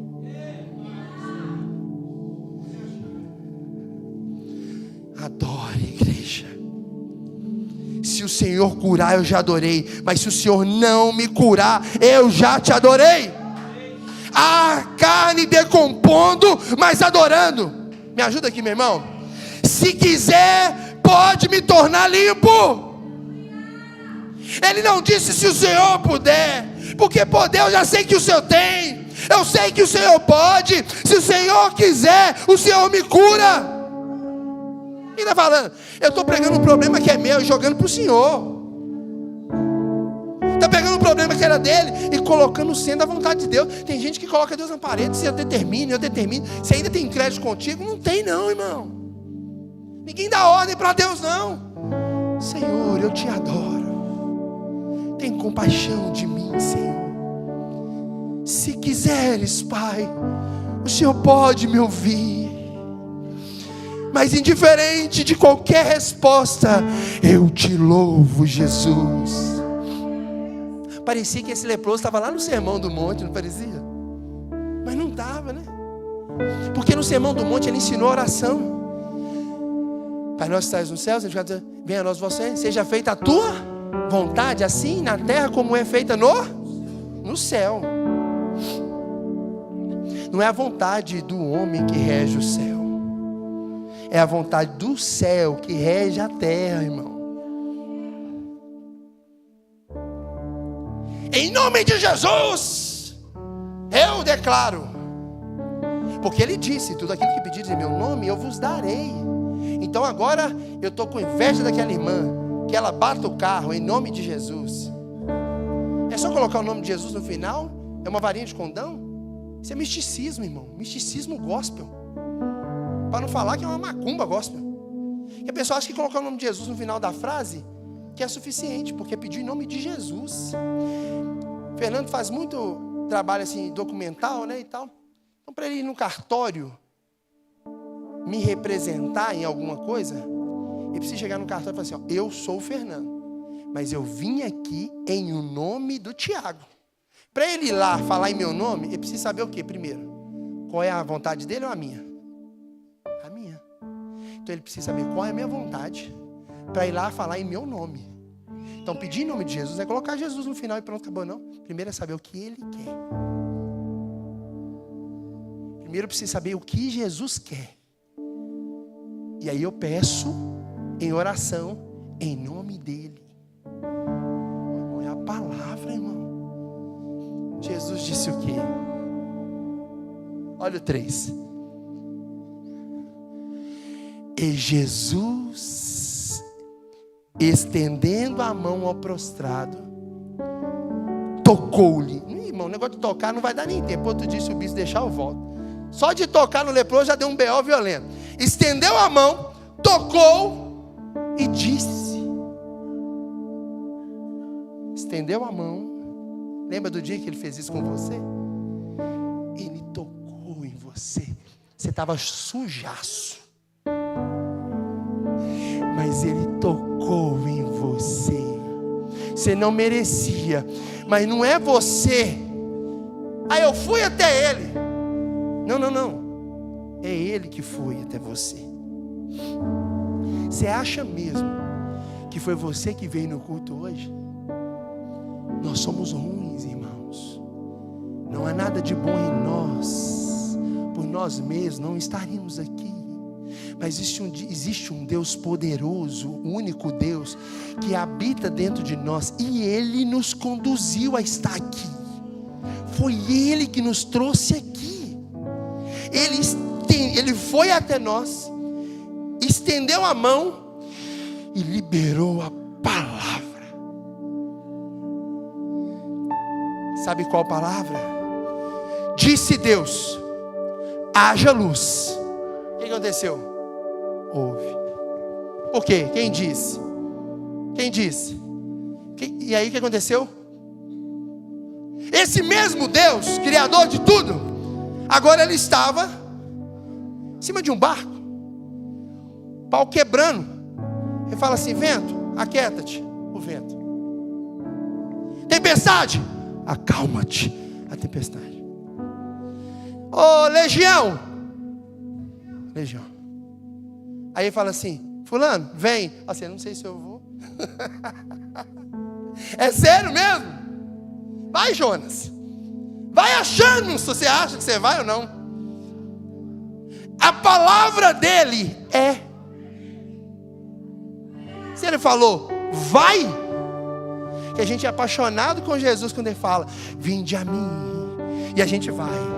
Adore, igreja. Se o Senhor curar, eu já adorei. Mas se o Senhor não me curar, eu já te adorei. A carne decompondo, mas adorando. Me ajuda aqui, meu irmão. Se quiser, pode me tornar limpo. Ele não disse se o Senhor puder, porque poder eu já sei que o Senhor tem. Eu sei que o Senhor pode. Se o Senhor quiser, o Senhor me cura. Ele está falando, eu estou pegando um problema que é meu e jogando para o Senhor. Está pegando um problema que era dele e colocando sendo a vontade de Deus. Tem gente que coloca Deus na parede, se eu determino. Se ainda tem crédito contigo, não tem não, irmão. Ninguém dá ordem para Deus não. Senhor, eu te adoro. Tem compaixão de mim, Senhor. Se quiseres, Pai, o Senhor pode me ouvir. Mas indiferente de qualquer resposta, eu te louvo, Jesus. Parecia que esse leproso estava lá no Sermão do Monte, não parecia? Mas não estava, né? Porque no Sermão do Monte ele ensinou a oração. Pai nosso que estás nos céus, venha a nós você, seja feita a tua vontade, assim na terra como é feita no céu. Não é a vontade do homem que rege o céu. É a vontade do céu que rege a terra, irmão. Em nome de Jesus, eu declaro. Porque ele disse, tudo aquilo que pedires em meu nome, eu vos darei. Então agora, eu estou com inveja daquela irmã, que ela bata o carro em nome de Jesus. É só colocar o nome de Jesus no final? É uma varinha de condão? Isso é misticismo, irmão. Misticismo gospel. Para não falar que é uma macumba gospel. E a pessoa acha que colocar o nome de Jesus no final da frase que é suficiente, porque pediu em nome de Jesus. Fernando faz muito trabalho assim, documental, né, e tal. Então, para ele ir no cartório me representar em alguma coisa, ele precisa chegar no cartório e falar assim, ó, eu sou o Fernando, mas eu vim aqui em o nome do Tiago. Para ele ir lá falar em meu nome, ele precisa saber o quê? Primeiro, qual é a vontade dele ou a minha? A minha. Então ele precisa saber qual é a minha vontade para ir lá falar em meu nome. Então pedir em nome de Jesus é colocar Jesus no final e pronto, acabou não. Primeiro é saber o que ele quer. Primeiro eu preciso saber o que Jesus quer. E aí eu peço em oração em nome dele. É a palavra, irmão. Jesus disse o quê? Olha o 3. E Jesus, estendendo a mão ao prostrado, tocou-lhe. Irmão, o negócio de tocar não vai dar nem tempo. Outro dia, se o bispo deixar, eu volto. Só de tocar no leproso já deu um B.O. violento. Estendeu a mão, tocou e disse. Estendeu a mão. Lembra do dia que ele fez isso com você? Ele tocou em você. Você estava sujaço. Mas ele tocou em você. Você não merecia. Mas não é você. Aí eu fui até ele. Não. É ele que foi até você. Você acha mesmo que foi você que veio no culto hoje? Nós somos ruins, irmãos. Não há nada de bom em nós. Por nós mesmos não estaríamos aqui. Mas existe um Deus poderoso, o único Deus, que habita dentro de nós. E Ele nos conduziu a estar aqui. Foi Ele que nos trouxe aqui. Ele foi até nós, estendeu a mão e liberou a palavra. Sabe qual palavra? Disse Deus, haja luz. que aconteceu? Houve. Por quê? Quem disse? Quem disse? E aí o que aconteceu? Esse mesmo Deus, Criador de tudo, agora ele estava em cima de um barco, pau quebrando. Ele fala assim: vento, aquieta-te. O vento. Tempestade, acalma-te. A tempestade. Ô, legião. Legião. Aí ele fala assim: fulano, vem. Assim, não sei se eu vou. É sério mesmo? Vai, Jonas. Vai achando se você acha que você vai ou não. A palavra dele é. Se ele falou, vai. Que a gente é apaixonado com Jesus quando ele fala: vinde a mim. E a gente vai.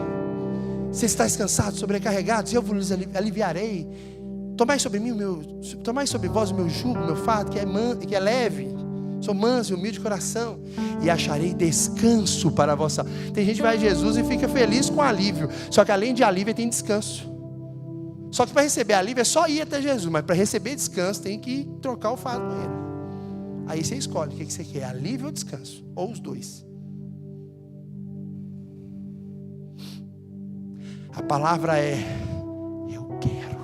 Você está descansado, sobrecarregado, eu vos aliviarei. Tomai sobre mim tomai sobre vós o meu jugo, o meu fardo, que é leve. Sou manso e humilde de coração, e acharei descanso para a vossa. Tem gente que vai a Jesus e fica feliz com alívio. Só que além de alívio tem descanso. Só que para receber alívio é só ir até Jesus. Mas para receber descanso tem que trocar o fardo com ele. Aí você escolhe o que você quer: alívio ou descanso, ou os dois. A palavra é: eu quero.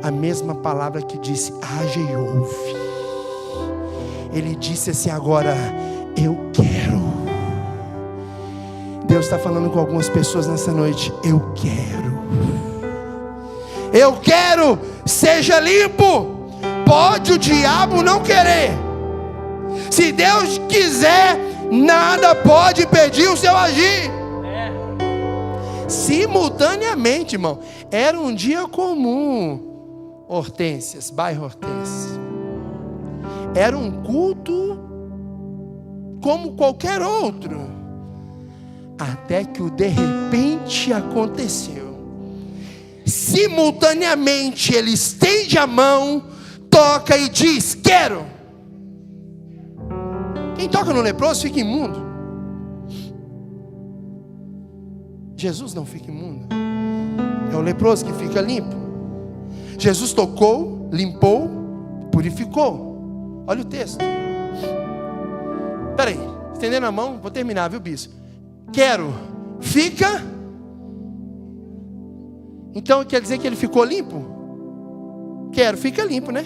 A mesma palavra que disse: haja e ouve. Ele disse assim agora: eu quero. Deus está falando com algumas pessoas nessa noite: eu quero. Eu quero, seja limpo. Pode o diabo não querer. Se Deus quiser, nada pode impedir o seu agir. Simultaneamente, irmão. Era um dia comum. Hortências, bairro Hortências. Era um culto como qualquer outro. Até que o de repente aconteceu. Simultaneamente ele estende a mão, toca e diz: quero. Quem toca no leproso fica imundo. Jesus não fica imundo. É o leproso que fica limpo. Jesus tocou, limpou, purificou. Olha o texto. Espera aí, estendendo a mão, vou terminar, viu, bispo? Quero, fica. Então quer dizer que ele ficou limpo? Quero, fica limpo, né?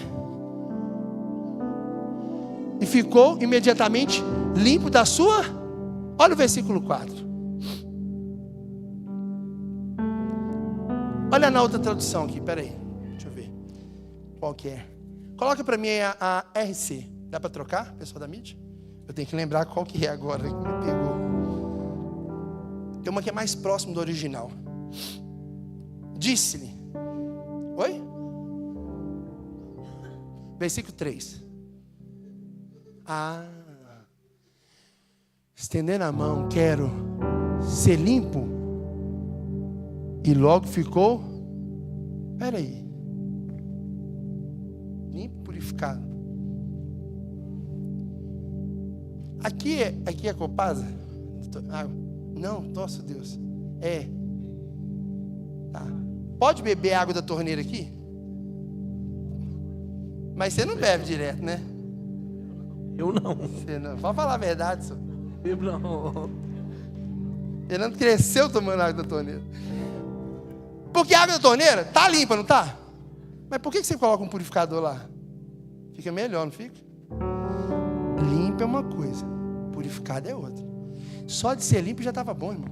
E ficou imediatamente limpo da sua. Olha o versículo 4. Olha na outra tradução aqui, espera aí. Deixa eu ver qual que é. Coloca para mim a RC. Dá para trocar, pessoal da mídia? Eu tenho que lembrar qual que é agora que me pegou. Tem uma que é mais próximo do original. Disse-lhe. Oi? Versículo 3. Estendendo a mão, quero ser limpo. E logo ficou. Espera aí. Limpo, purificado. Aqui é Copasa? Não, nossa Deus. É. Tá. Pode beber água da torneira aqui? Mas você não bebe direto, né? Eu não. Você não. Pode falar a verdade, senhor. Eu não. Fernando cresceu tomando água da torneira. Porque a água da torneira tá limpa, não tá? Mas por que você coloca um purificador lá? Fica melhor, não fica? Limpo é uma coisa, purificado é outra. Só de ser limpo já estava bom, irmão.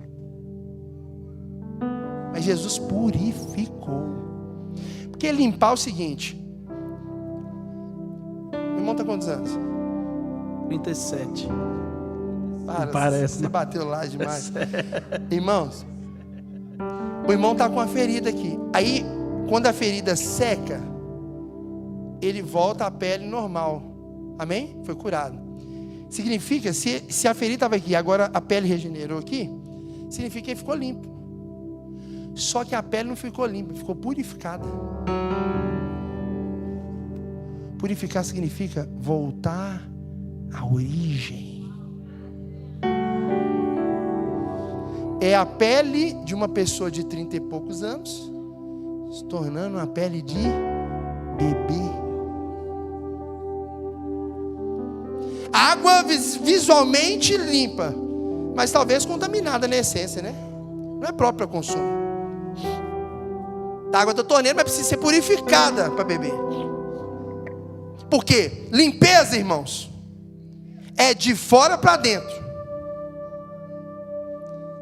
Mas Jesus purificou. Porque limpar é o seguinte. Meu irmão está quantos anos? 37. Parece. Você bateu lá demais. Irmãos, o irmão está com a ferida aqui. Aí, quando a ferida seca, ele volta à pele normal. Amém? Foi curado. Significa, se a ferida estava aqui, agora a pele regenerou aqui, significa que ele ficou limpo. Só que a pele não ficou limpa, ficou purificada. Purificar significa voltar à origem. É a pele de uma pessoa de 30 e poucos anos, se tornando uma pele de bebê. Água visualmente limpa, mas talvez contaminada na essência, né? Não é própria para consumo. A água da torneira vai precisar ser purificada para beber. Por quê? Limpeza, irmãos, é de fora para dentro.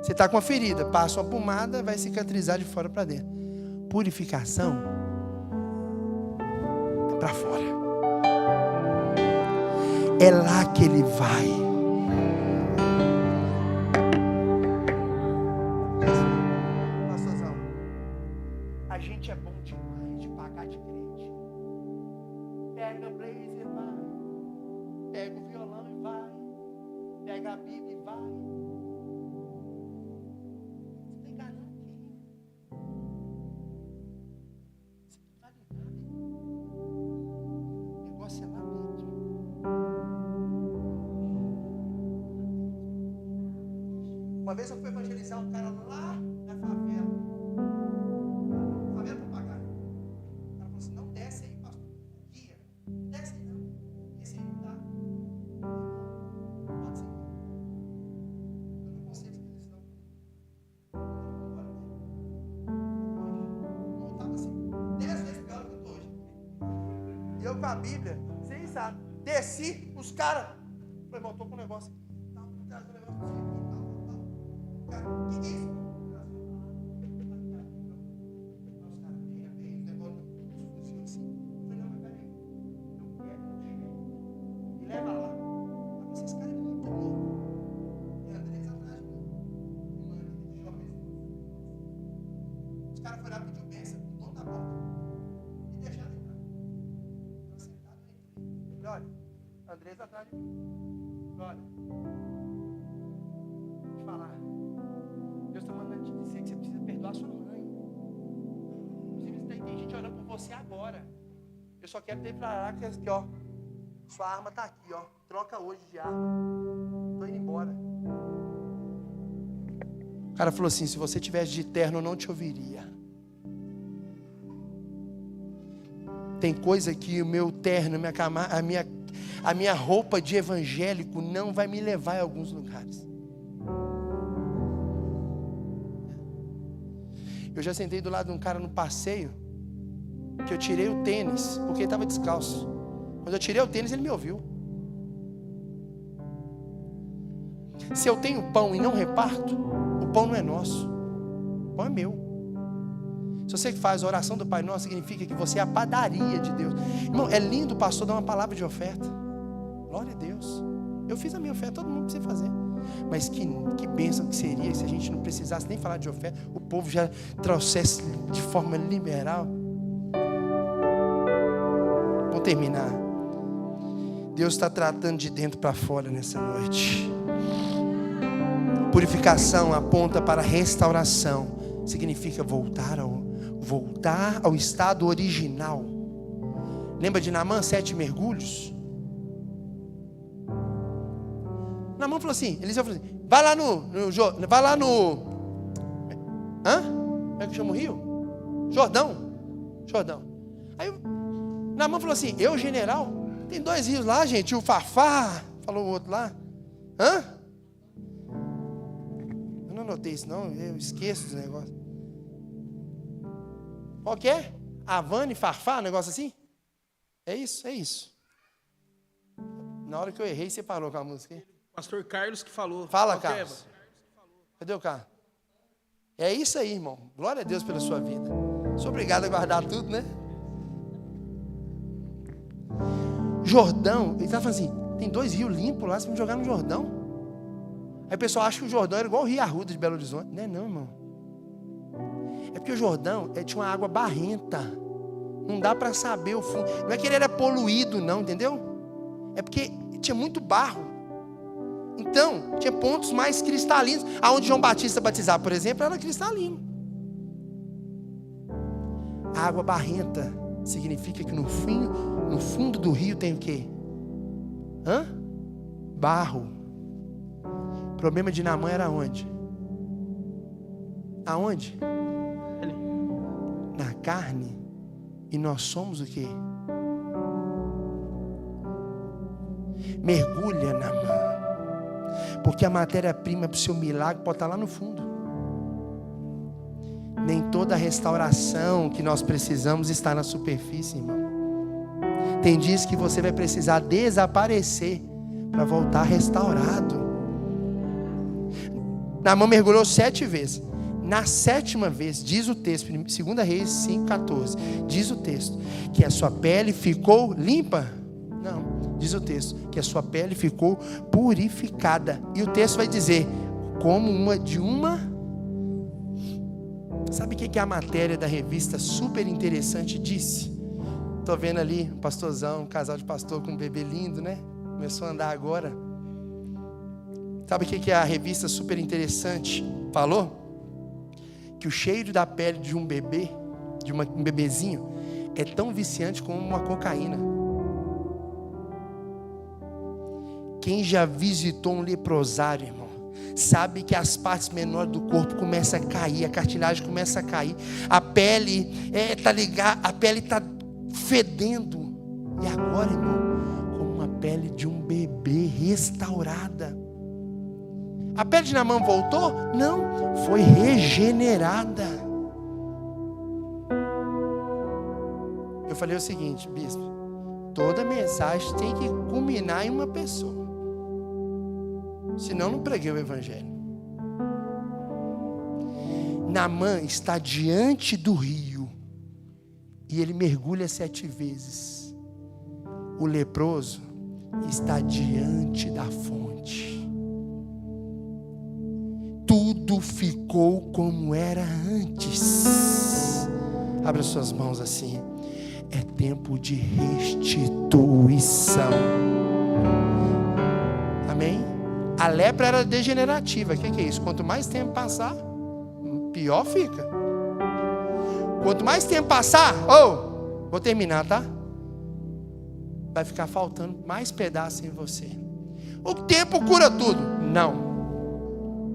Você está com uma ferida, passa uma pomada, vai cicatrizar de fora para dentro. Purificação é para fora. É lá que ele vai. Pastorzão, a gente é bom demais de pagar de crente. Pega a blazer e vai. Pega o violão e vai. Pega a Bíblia e vai. Você está enganando quem? Você não vale nada. O negócio é lá dentro. Uma vez eu fui evangelizar um cara lá na favela. Favela Papagaio. O cara falou assim: não desce aí, pastor. Guia. Desce aí não. Esse aí não dá. Pode ser. Eu não consigo fazer isso não. Eu estava assim, 10 vezes pior do que eu estou hoje. E eu com a Bíblia, sem sabe. Desci, os caras. Falei, irmão, estou com um negócio aqui. Tá, vou trazer um negócio para você aqui. Cara, o que é isso? Os caras bem, o negócio funciona assim. Eu falei, não, mas peraí. Eu quero no chão. Me leva lá. Mas esses caras é muito louco. E Andrés atrás de mim. Os caras foram lá pedir bênção no dono da boca. E deixaram entrar. Eu sentado aí. Falei, olha, Andrés atrás de mim. Olha. Vou te falar. Deus está mandando te dizer que você precisa perdoar sua mãe. Inclusive, tem gente orando por você agora. Eu só quero declarar que ó, sua arma está aqui, ó. Troca hoje de arma. Estou indo embora. O cara falou assim: se você tivesse de terno, eu não te ouviria. Tem coisa que o meu terno, a minha roupa de evangélico não vai me levar a alguns lugares. Eu já sentei do lado de um cara no passeio, que eu tirei o tênis, porque ele estava descalço. Quando eu tirei o tênis, ele me ouviu. Se eu tenho pão e não reparto, o pão não é nosso, o pão é meu. Se você faz a oração do Pai Nosso, significa que você é a padaria de Deus. Irmão, é lindo o pastor dar uma palavra de oferta. Glória a Deus. Eu fiz a minha oferta, todo mundo precisa fazer. Mas que bênção que seria se a gente não precisasse nem falar de oferta, o povo já trouxesse de forma liberal. Vou terminar. Deus está tratando de dentro para fora nessa noite. Purificação aponta para restauração. Significa voltar ao estado original. Lembra de Naamã, 7 mergulhos? Naamã falou assim, Eliseu falou assim: vai lá no como é que chama o rio? Jordão. Aí Naamã falou assim: eu, general, tem 2 rios lá, gente, o Farfar, falou o outro lá. Eu não anotei isso não, eu esqueço dos negócios. Qual que é? Havana e Farfar, um negócio assim? É isso. Na hora que eu errei, você parou com a música, hein? Pastor Carlos que falou. Fala, Carlos. Cadê o Carlos? É isso aí, irmão. Glória a Deus pela sua vida. Sou obrigado a guardar tudo, né? Jordão, ele estava falando assim: tem 2 rios limpos lá, você vai jogar no Jordão. Aí o pessoal acha que o Jordão era igual o Rio Arruda de Belo Horizonte. Não é não, irmão. É porque o Jordão tinha uma água barrenta. Não dá para saber o fundo. Não é que ele era poluído, não, entendeu? É porque tinha muito barro. Então, tinha pontos mais cristalinos. Aonde João Batista batizava, por exemplo, era cristalino. A água barrenta significa que no fundo do rio tem o quê? Barro. O problema de Naamã era onde? Aonde? na carne e nós somos o quê? Mergulha na mão, porque a matéria-prima para o seu milagre pode estar lá no fundo. Nem toda a restauração que nós precisamos está na superfície, irmão. Tem dias que você vai precisar desaparecer para voltar restaurado. Naamã mergulhou 7 vezes. Na 7ª vez, diz o texto, 2 Reis 5,14, diz o texto, que a sua pele ficou limpa. Não, diz o texto, que a sua pele ficou purificada. E o texto vai dizer, como uma de uma... Sabe o que a matéria da revista Super Interessante disse? Estou vendo ali um pastorzão, um casal de pastor com um bebê lindo, né? Começou a andar agora. Sabe o que a revista Super Interessante falou? Que o cheiro da pele de um bebê, de um bebezinho, é tão viciante como uma cocaína. Quem já visitou um leprosário, irmão, sabe que as partes menores do corpo começam a cair, a cartilagem começa a cair, a pele tá ligada, a pele tá fedendo. E agora, irmão, como uma pele de um bebê restaurada. A pele de Naamã voltou? Não, foi regenerada. Eu falei o seguinte, bispo, toda mensagem tem que culminar em uma pessoa. Senão não preguei o evangelho. Naamã está diante do rio e ele mergulha 7 vezes. O leproso está diante da fonte. Tudo ficou como era antes. Abra suas mãos assim. É tempo de restituição. Amém? A lepra era degenerativa. O que é isso? Quanto mais tempo passar, pior fica. Quanto mais tempo passar, vou terminar, tá? Vai ficar faltando mais pedaços em você. O tempo cura tudo? Não.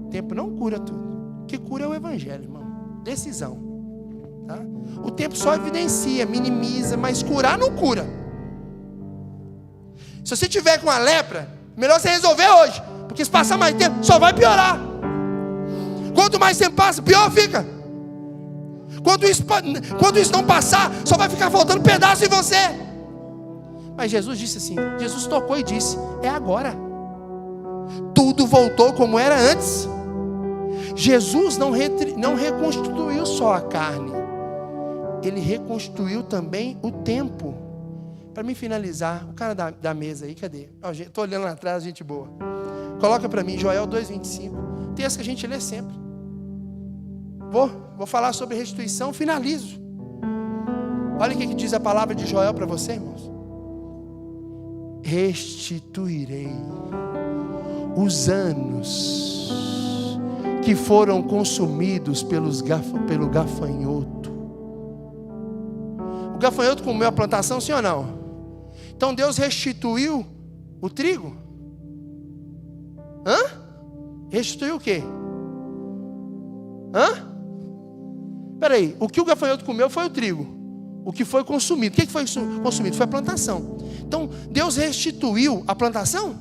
O tempo não cura tudo. O que cura é o evangelho, irmão. Decisão. Tá? O tempo só evidencia, minimiza, mas curar não cura. Se você tiver com a lepra, melhor você resolver hoje. Porque se passar mais tempo, só vai piorar. Quanto mais tempo passa, pior fica. Quando isso não passar, só vai ficar faltando pedaço em você. Mas Jesus disse assim, Jesus tocou e disse, é agora. Tudo voltou como era antes. Jesus não reconstruiu só a carne. Ele reconstruiu também o tempo. Para me finalizar, o cara da mesa aí, cadê? Estou olhando lá atrás, gente boa. Coloca para mim, Joel 2,25. Texto que a gente lê sempre. Vou falar sobre restituição, finalizo. Olha o que diz a palavra de Joel para você, irmãos. Restituirei os anos que foram consumidos pelo gafanhoto. O gafanhoto comeu a plantação, sim ou não? Então Deus restituiu o trigo? Restituiu o quê? Peraí, o que o gafanhoto comeu foi o trigo. O que foi consumido? O que foi consumido? Foi a plantação. Então, Deus restituiu a plantação?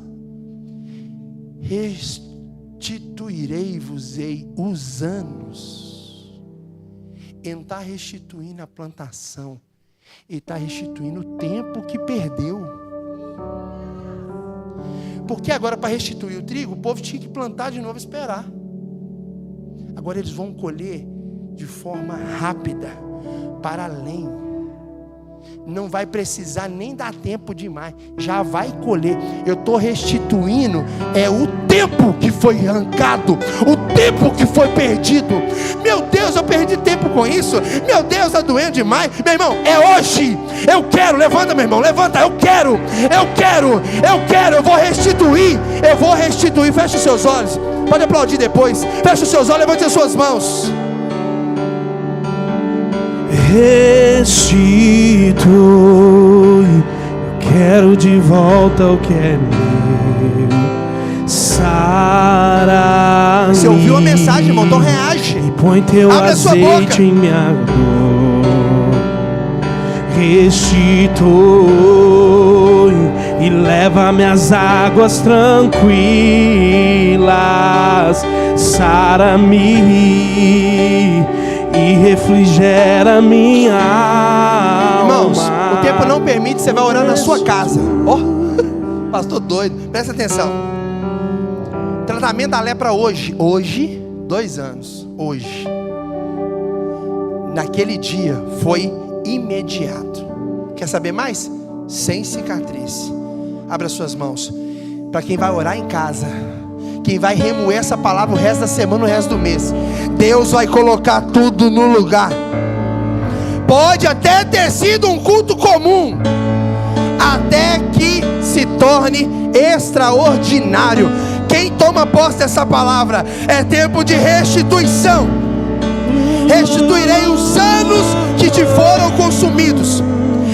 Restituirei-vos-ei os anos. Ele está restituindo a plantação. Ele está restituindo o tempo que perdeu. Porque agora, para restituir o trigo, o povo tinha que plantar de novo e esperar. Agora eles vão colher de forma rápida, para além. Não vai precisar nem dar tempo demais, já vai colher. Eu estou restituindo o tempo que foi arrancado, o tempo que foi perdido. Meu Deus, eu perdi tempo com isso. Meu Deus, está doendo demais. Meu irmão, é hoje. Eu quero, levanta meu irmão, levanta. Eu quero, eu vou restituir. Feche os seus olhos, pode aplaudir depois. Feche os seus olhos, levante as suas mãos. Restitui, eu quero de volta o que é meu. Sara-me. Você ouviu a mensagem, irmão? Então reage. E põe teu azeite em minha dor. restitui e leva-me às águas tranquilas, sara-me e refrigera minha alma. Irmãos, o tempo não permite, você vai orar na sua casa. Pastor doido, presta atenção. Tratamento da lepra hoje, 2 anos, hoje. Naquele dia foi imediato. Quer saber mais? Sem cicatriz. Abra suas mãos. Para quem vai orar em casa, quem vai remoer essa palavra o resto da semana, o resto do mês, Deus vai colocar tudo no lugar. Pode até ter sido um culto comum, até que se torne extraordinário. Quem toma posse dessa palavra, é tempo de restituição. Restituirei os anos que te foram consumidos.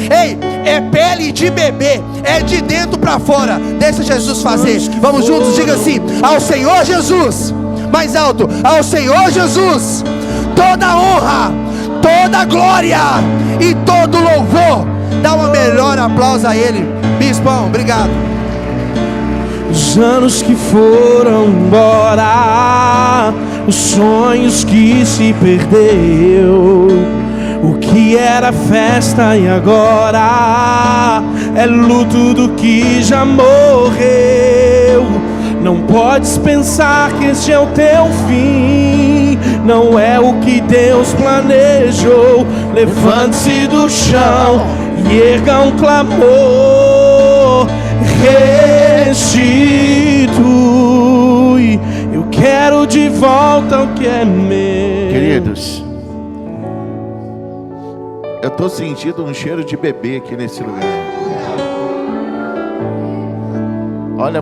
Ei, é pele de bebê, é de dentro para fora. Deixa Jesus fazer. Vamos juntos, diga assim: ao Senhor Jesus, mais alto, ao Senhor Jesus, toda honra, toda glória e todo louvor. Dá uma melhor aplauso a Ele. Bispão, obrigado. Os anos que foram embora, os sonhos que se perdeu, o que era festa e agora é luto do que já morreu. Não podes pensar que este é o teu fim, não é o que Deus planejou. Levante-se do chão e erga um clamor. Restitui, eu quero de volta o que é meu. Queridos, eu estou sentindo um cheiro de bebê aqui nesse lugar.